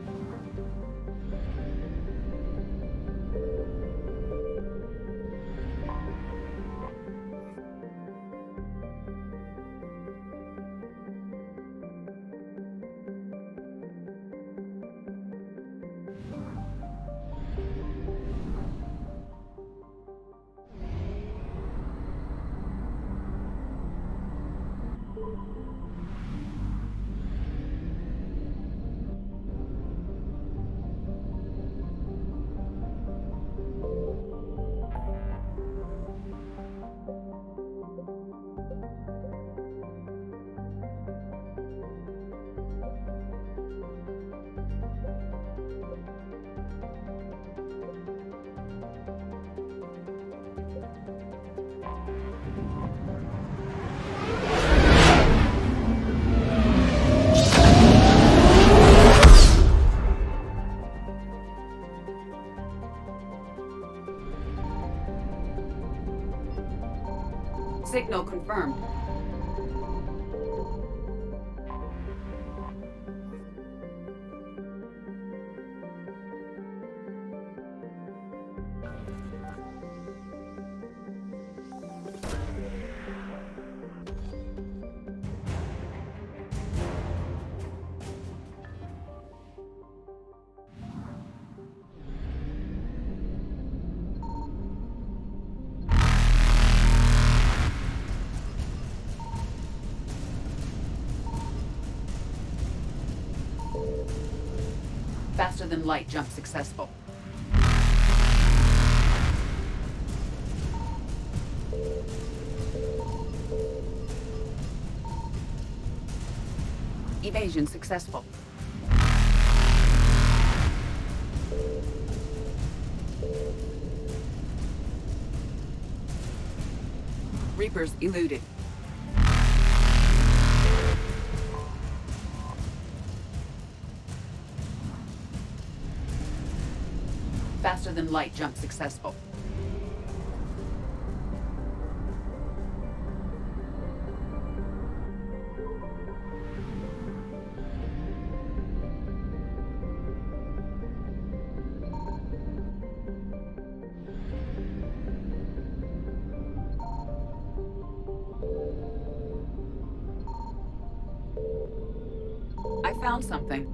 Faster than light jump successful. Evasion successful. Reapers eluded. Faster than light jump successful. I found something.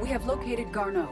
We have located Garneau.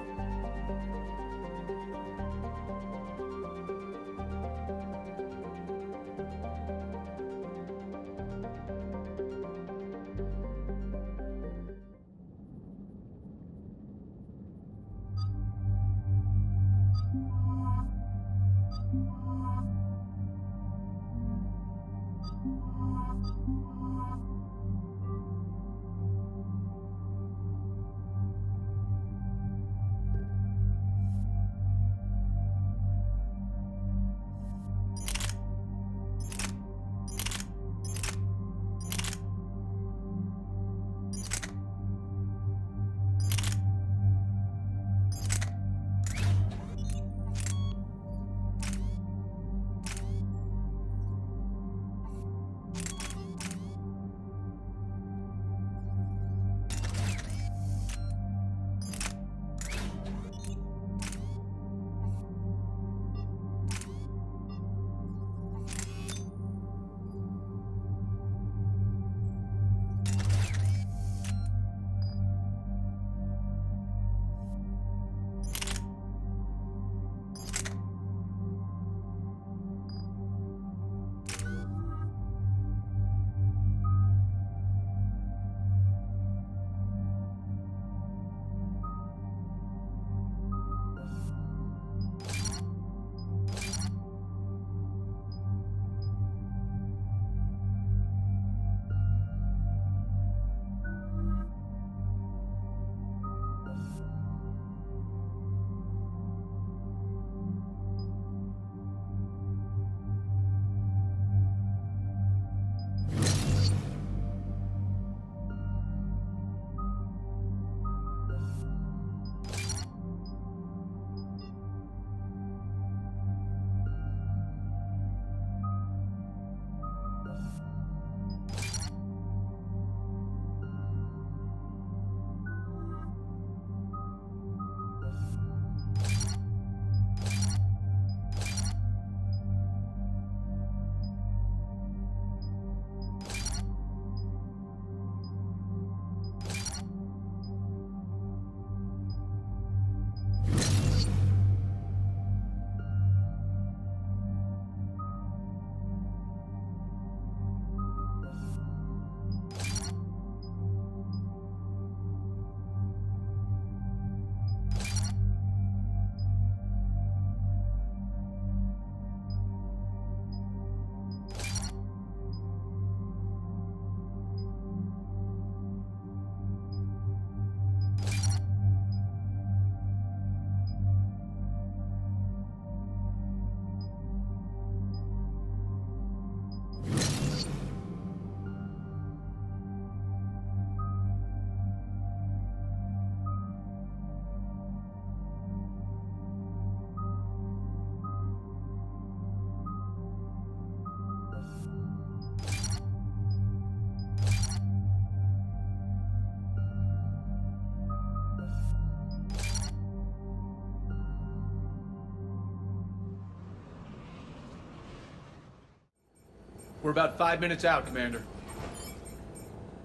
We're about 5 minutes out, Commander.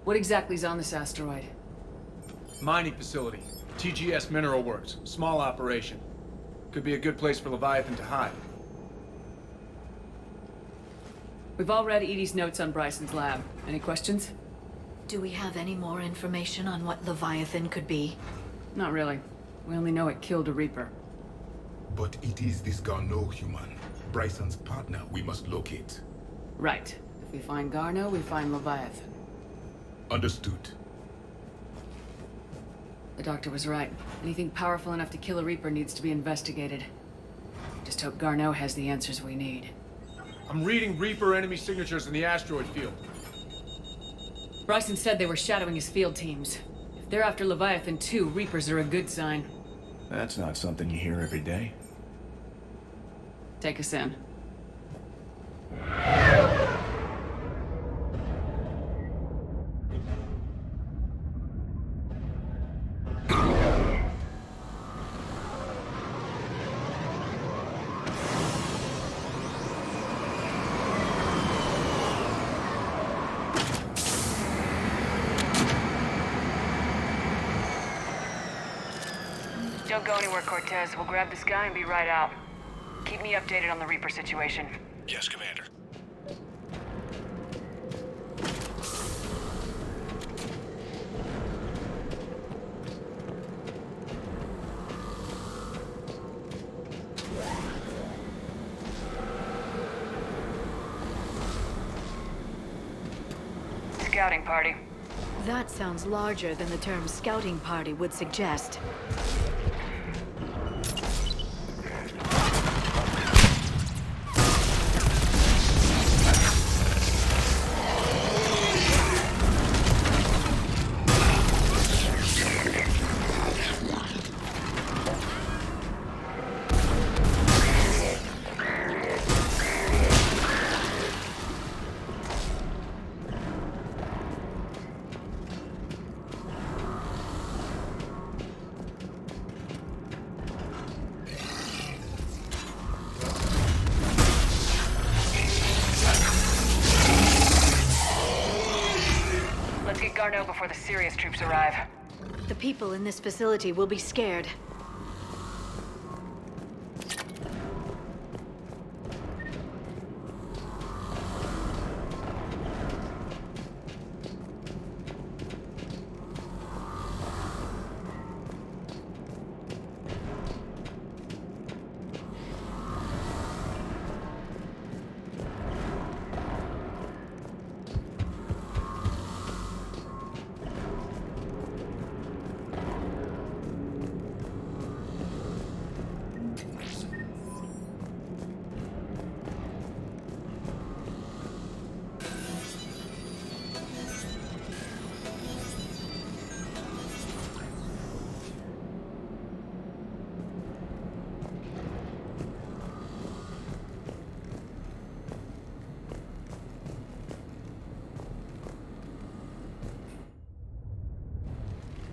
What exactly is on this asteroid? Mining facility. TGS Mineral Works. Small operation. Could be a good place for Leviathan to hide. We've all read Edie's notes on Bryson's lab. Any questions? Do we have any more information on what Leviathan could be? Not really. We only know it killed a Reaper. But it is this Garneau human, Bryson's partner, we must locate. Right. If we find Garneau, we find Leviathan. Understood. The doctor was right. Anything powerful enough to kill a Reaper needs to be investigated. Just hope Garneau has the answers we need. I'm reading Reaper enemy signatures in the asteroid field. Bryson said they were shadowing his field teams. If they're after Leviathan too, Reapers are a good sign. That's not something you hear every day. Take us in. Don't go anywhere, Cortez. We'll grab this guy and be right out. Keep me updated on the Reaper situation. Yes, Commander. Scouting party. That sounds larger than the term scouting party would suggest. Garneau before the serious troops arrive. The people in this facility will be scared.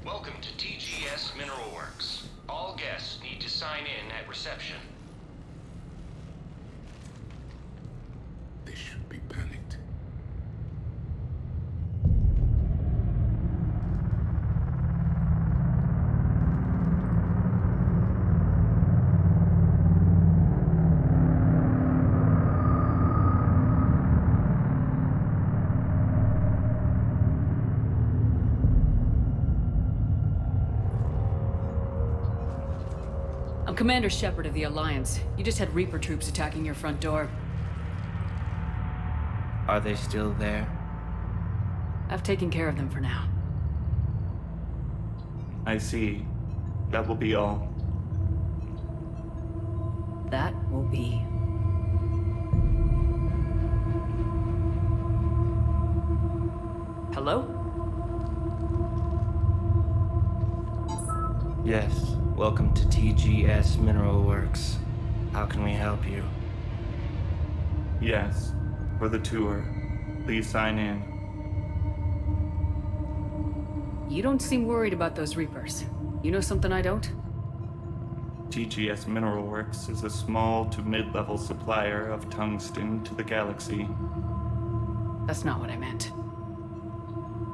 Welcome to TGS Mineral Works. All guests need to sign in at reception. They should be panicked. I'm Commander Shepard of the Alliance. You just had Reaper troops attacking your front door. Are they still there? I've taken care of them for now. I see. That will be all. That will be. Hello? Yes. Welcome to TGS Mineral Works. How can we help you? Yes. For the tour. Please sign in. You don't seem worried about those Reapers. You know something I don't? TGS Mineral Works is a small to mid-level supplier of tungsten to the galaxy. That's not what I meant.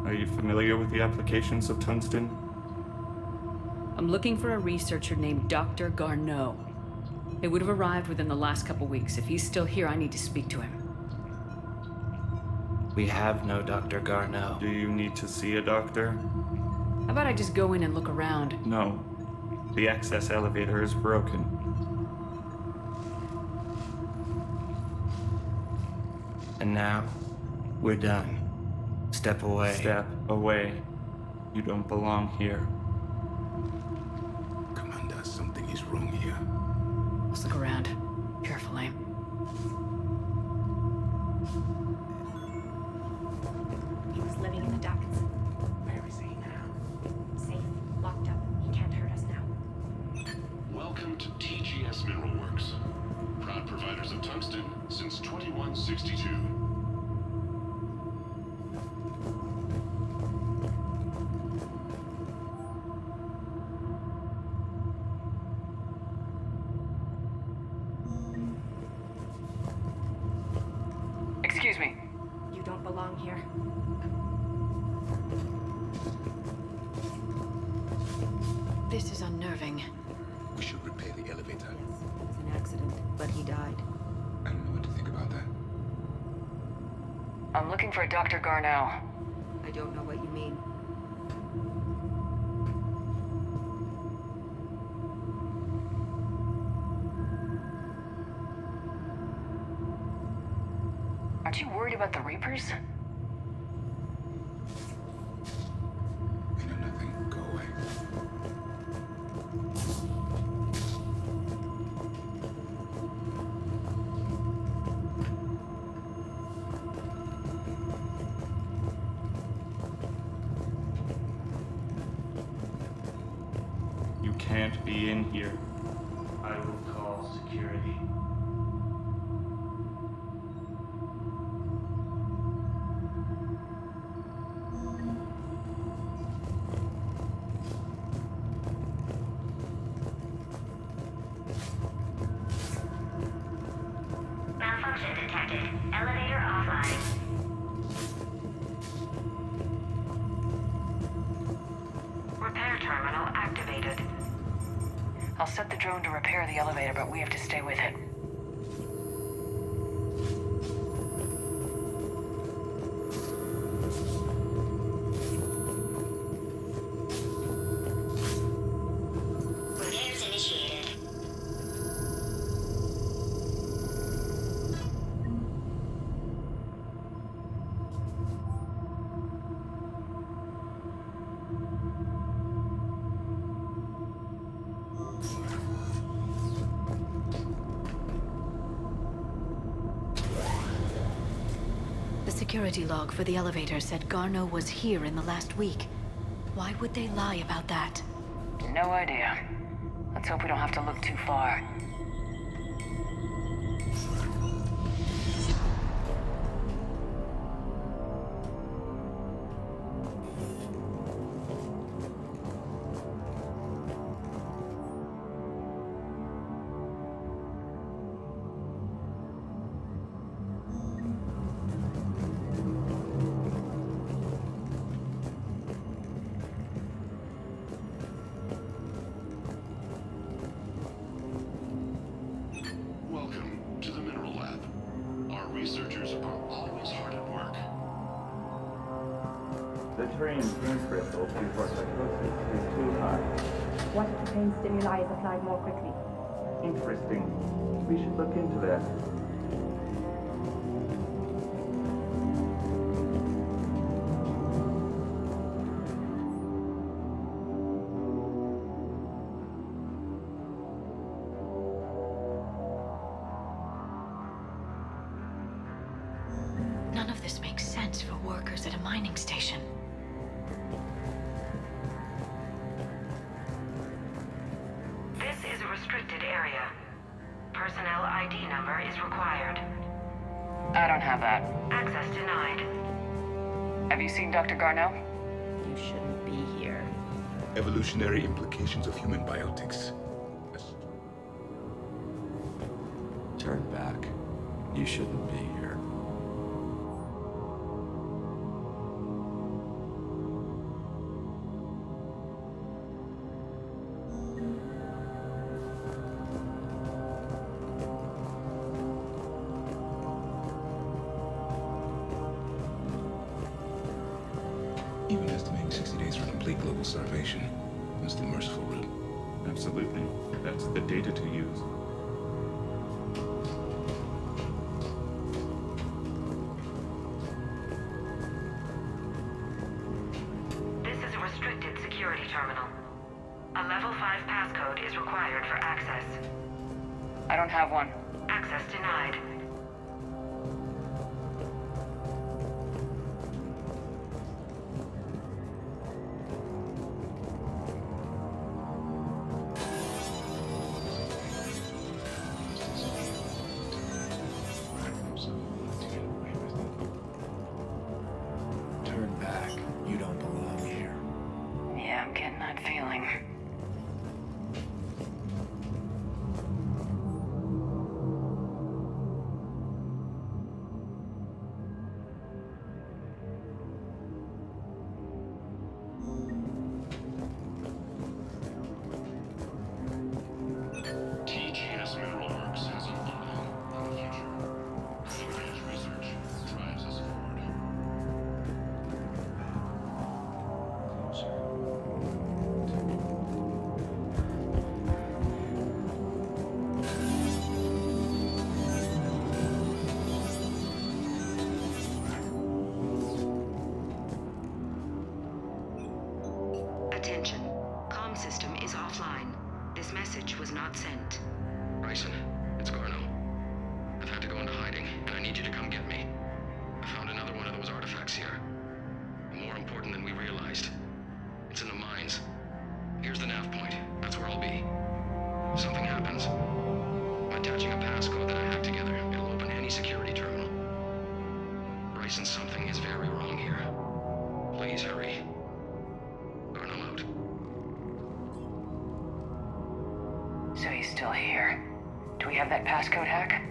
Are you familiar with the applications of tungsten? I'm looking for a researcher named Dr. Garneau. It would have arrived within the last couple weeks. If he's still here, I need to speak to him. We have no Dr. Garneau. Do you need to see a doctor? How about I just go in and look around? No. The access elevator is broken. And now, we're done. Step away. Step away. You don't belong here. Commander, something is wrong here. Let's look around. Carefully. He was living in the ducts. Where is he now? Safe, locked up. He can't hurt us now. Welcome to TGS Mineral Works. Proud providers of tungsten since 2162. Excuse me. You don't belong here. This is unnerving. We should repair the elevator. Yes, it was an accident, but he died. I don't know what to think about that. I'm looking for Dr. Garneau. I don't know what you mean. Aren't you worried about the Reapers? I know nothing. Go away. You can't be in here. I will call security. Malfunction detected. Elevator offline. Repair terminal activated. I'll set the drone to repair the elevator, but we have to stay with it. Repairs initiated. The security log for the elevator said Garneau was here in the last week. Why would they lie about that? No idea. Let's hope we don't have to look too far. Welcome to the Mineral Lab. Our researchers are always hard at work. The terrain pain threshold before psychosis is too high. What if the pain stimuli is applied more quickly? Interesting. We should look into that. None of this makes sense for workers at a mining station. This is a restricted area. Personnel ID number is required. I don't have that. Access denied. Have you seen Dr. Garneau? You shouldn't be here. Evolutionary implications of human biotics. Turn back. You shouldn't be here. 60 days for complete global starvation. That's the merciful route. Absolutely. That's the data to use. This is a restricted security terminal. A level 5 passcode is required for access. I don't have one. Access denied. Turn back. You don't belong here. Yeah, I'm getting that feeling. TGS Mineral Works has an eye on the future. Cutting-edge research drives us forward. Attention. Comm system is offline. This message was not sent. Bryson, it's Garno. I've had to go into hiding, and I need you to come get me. I found another one of those artifacts here. More important than we realized. It's in the mines. Here's the nav point. That's where I'll be. If something happens, I'm attaching a passcode that I hacked together. It'll open any security terminal. Bryson, something is very wrong here. Please hurry. Garno out. So he's still here. Do we have that passcode hack?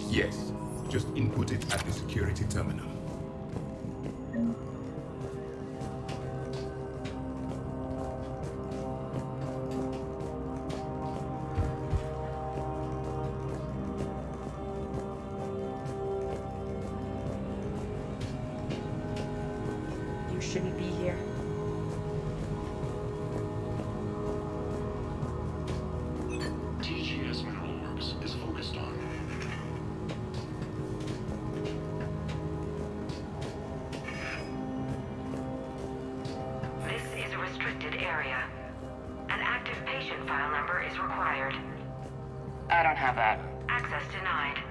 Yes. Just input it at the security terminal. You shouldn't be here. TGS Mineral Works is focused on This is a restricted area. An active patient file number is required. I don't have that. Access denied.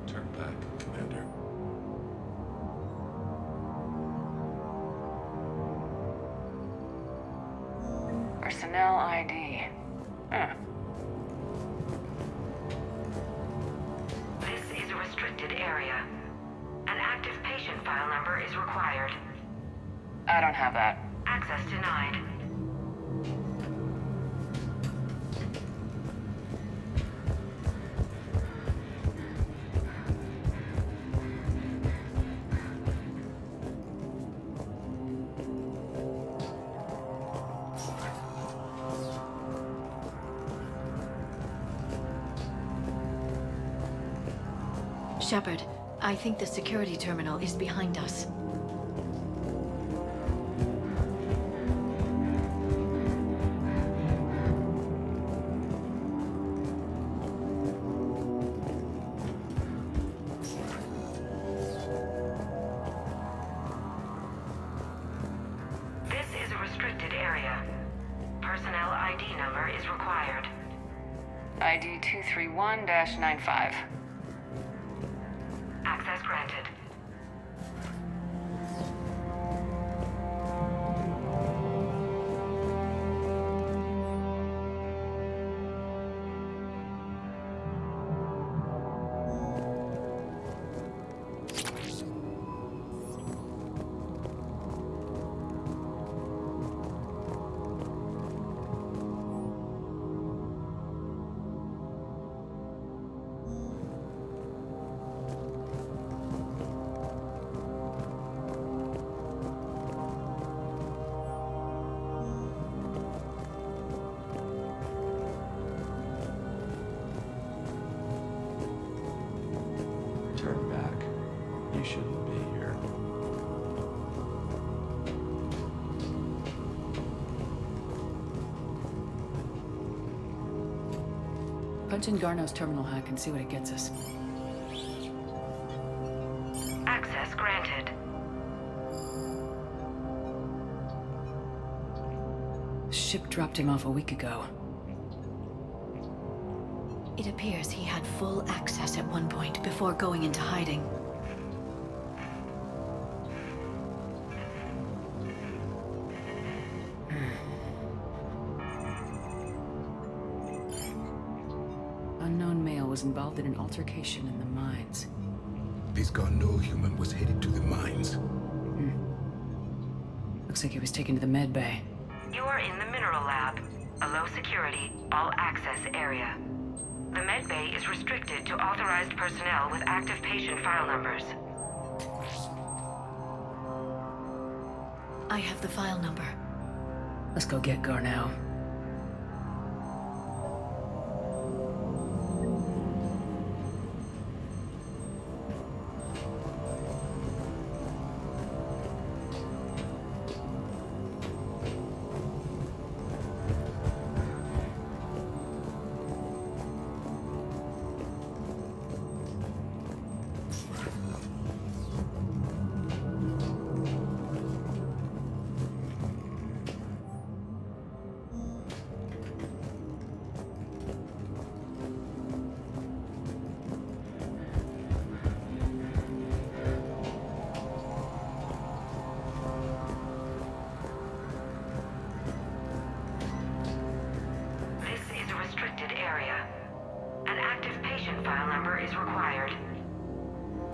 Turn back, Commander. Personnel ID. Huh. This is a restricted area. An active patient file number is required. I don't have that. Access denied. Shepard, I think the security terminal is behind us. This is a restricted area. Personnel ID number is required. ID 231-95. Access granted. Turn back. You shouldn't be here. Punch in Garno's terminal hack and see what it gets us. Access granted. Ship dropped him off a week ago. It appears he had full access at one point before going into hiding. Unknown male was involved in an altercation in the mines. This Garneau human was headed to the mines. Looks like he was taken to the med bay. You are in the mineral lab, a low security, all access area. The med bay is restricted to authorized personnel with active patient file numbers. I have the file number. Let's go get Garneau.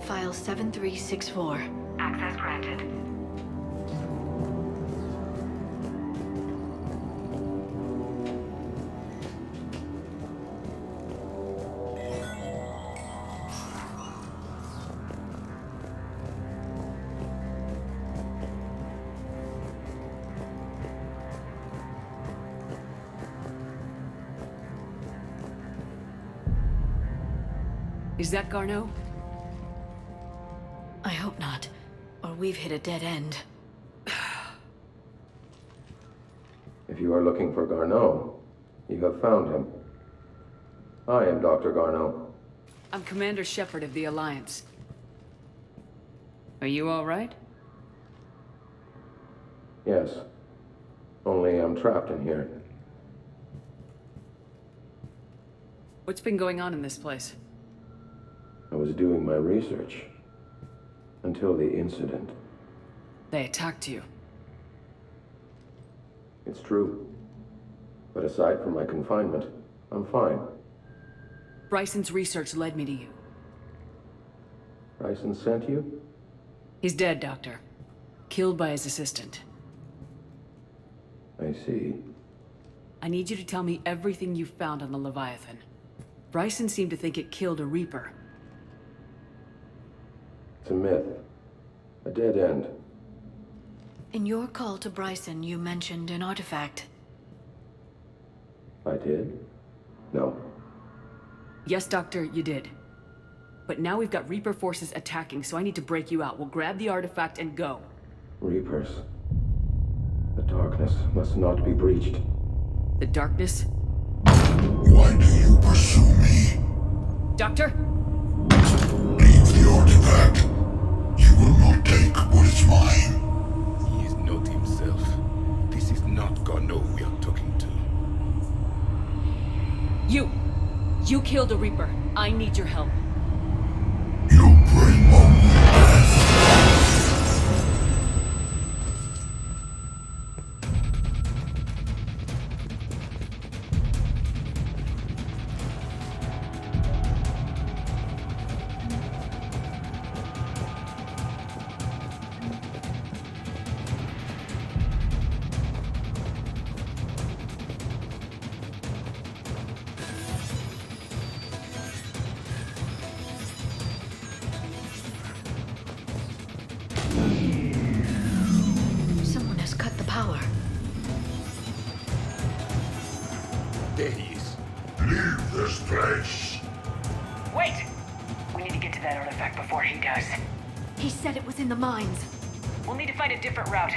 File 7364. Access granted. Is that Garneau? I hope not, or we've hit a dead end. If you are looking for Garneau, you have found him. I am Dr. Garneau. I'm Commander Shepard of the Alliance. Are you all right? Yes. Only I'm trapped in here. What's been going on in this place? I was doing my research. Until the incident. They attacked you. It's true. But aside from my confinement, I'm fine. Bryson's research led me to you. Bryson sent you? He's dead, Doctor. Killed by his assistant. I see. I need you to tell me everything you found on the Leviathan. Bryson seemed to think it killed a Reaper. It's a myth. A dead end. In your call to Bryson, you mentioned an artifact. I did? No. Yes, Doctor, you did. But now we've got Reaper forces attacking, so I need to break you out. We'll grab the artifact and go. Reapers. The darkness must not be breached. The darkness? Why do you pursue me? Doctor? Leave the artifact. You will not take what is mine. He is not himself. This is not Garneau we are talking to. You killed a Reaper. I need your help. You bring only death. Someone has cut the power. There he is. Leave this place. Wait! We need to get to that artifact before he does. He said it was in the mines. We'll need to find a different route.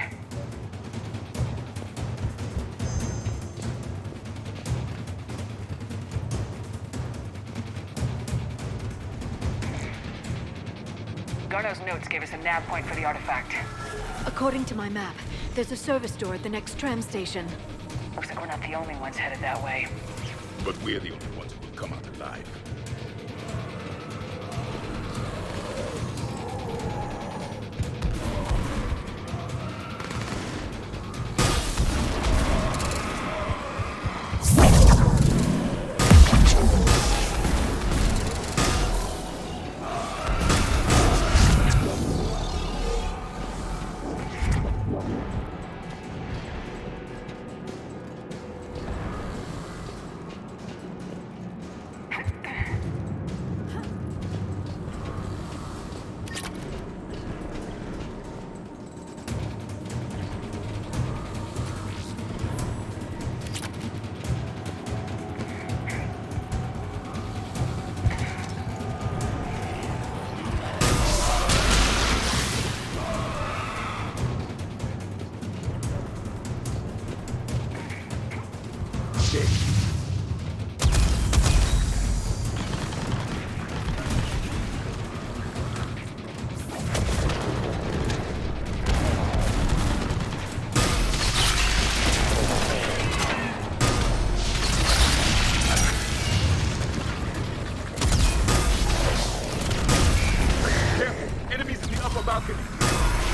Garneau's notes gave us a nav point for the artifact. According to my map, there's a service door at the next tram station. Looks like we're not the only ones headed that way. But we're the only ones who will come out alive.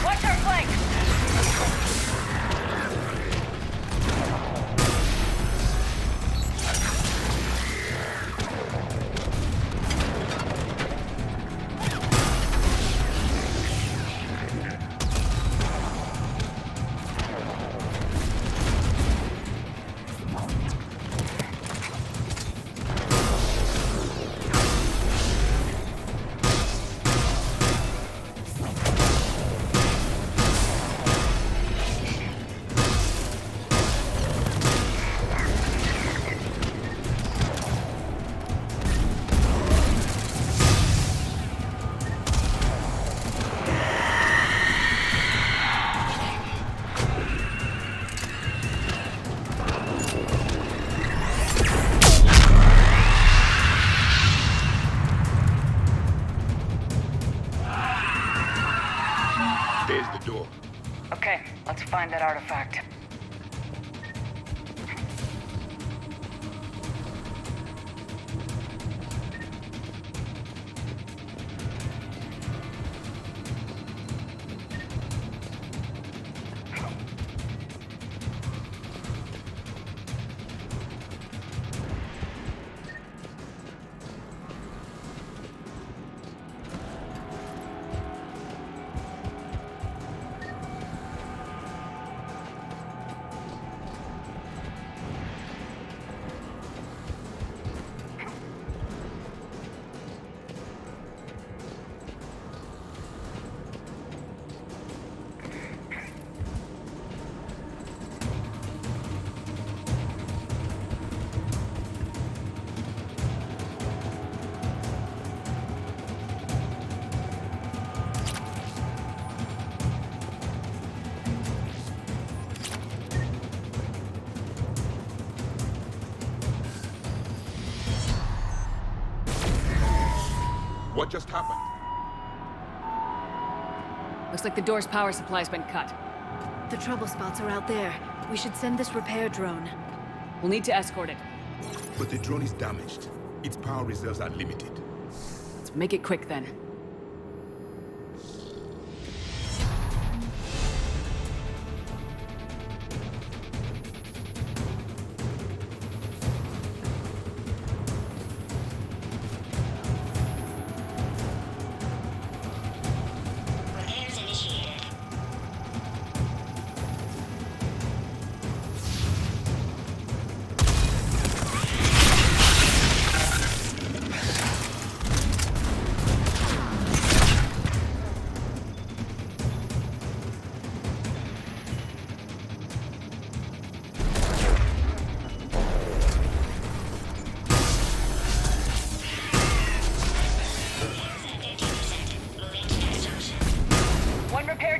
Watch our flank! Okay, let's find that artifact. What just happened? Looks like the door's power supply's been cut. The trouble spots are out there. We should send this repair drone. We'll need to escort it. But the drone is damaged. Its power reserves are limited. Let's make it quick then.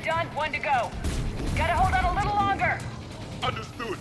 Done, one to go. Gotta hold on a little longer. Understood.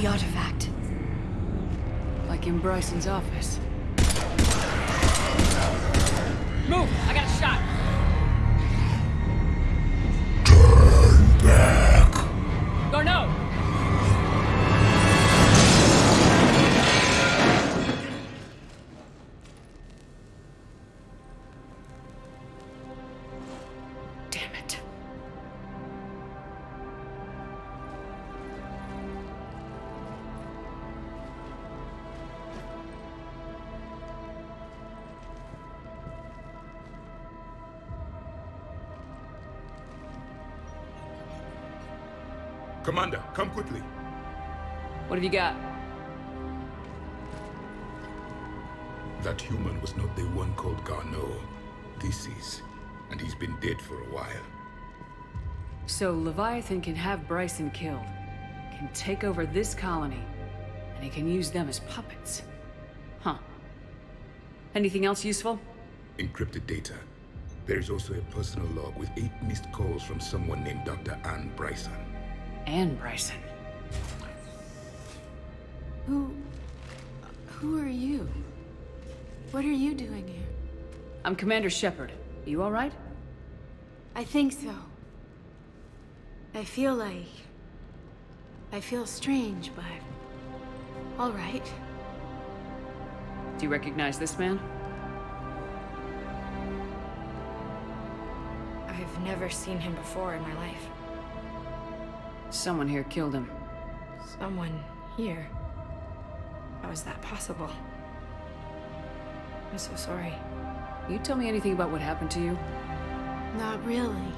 the artifact. Like in Bryson's office. Move! I got a shot! Turn back! Garneau! Damn it. Commander, come quickly. What have you got? That human was not the one called Garneau. This is, and he's been dead for a while. So Leviathan can have Bryson killed, can take over this colony, and he can use them as puppets. Huh. Anything else useful? Encrypted data. There is also a personal log with 8 missed calls from someone named Dr. Anne Bryson. Anne Bryson. Who are you? What are you doing here? I'm Commander Shepard. You all right? I think so. I feel strange, but all right. Do you recognize this man? I've never seen him before in my life. Someone here killed him. Someone here? How is that possible? I'm so sorry. Can you tell me anything about what happened to you? Not really.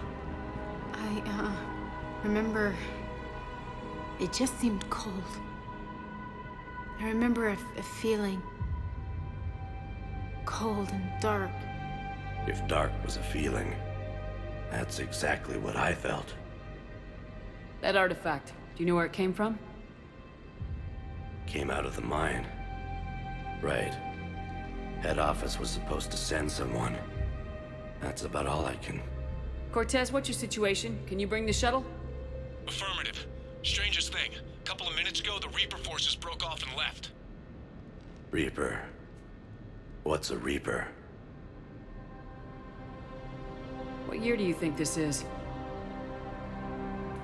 I remember it just seemed cold. I remember a feeling cold and dark. If dark was a feeling, that's exactly what I felt. That artifact, do you know where it came from? Came out of the mine. Right. Head office was supposed to send someone. That's about all I can... Cortez, what's your situation? Can you bring the shuttle? Affirmative. Strangest thing. A couple of minutes ago, the Reaper forces broke off and left. Reaper. What's a Reaper? What year do you think this is?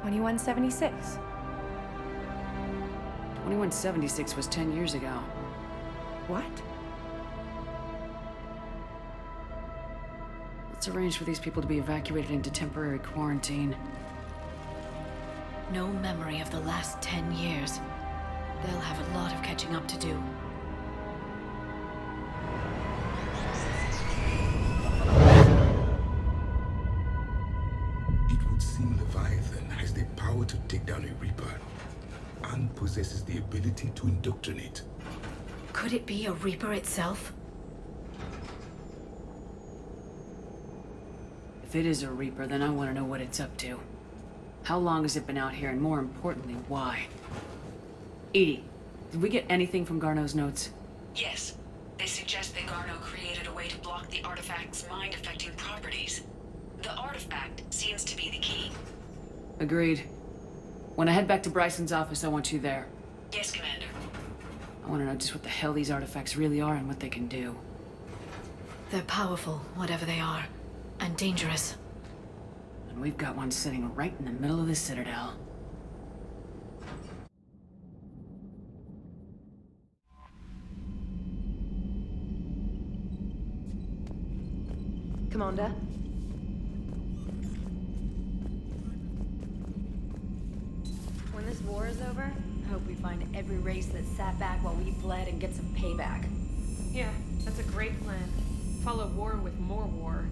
2176. 2176 was 10 years ago. What? Let's arrange for these people to be evacuated into temporary quarantine. No memory of the last 10 years. They'll have a lot of catching up to do. It would seem Leviathan has the power to take down a Reaper, and possesses the ability to indoctrinate. Could it be a Reaper itself? If it is a Reaper, then I want to know what it's up to. How long has it been out here, and more importantly, why? Edie, did we get anything from Garneau's notes? Yes. They suggest that Garneau created a way to block the artifact's mind-affecting properties. The artifact seems to be the key. Agreed. When I head back to Bryson's office, I want you there. Yes, Commander. I want to know just what the hell these artifacts really are and what they can do. They're powerful, whatever they are, and dangerous. And we've got one sitting right in the middle of the Citadel. Commander? When this war is over, I hope we find every race that sat back while we bled and get some payback. Yeah, that's a great plan. Follow war with more war.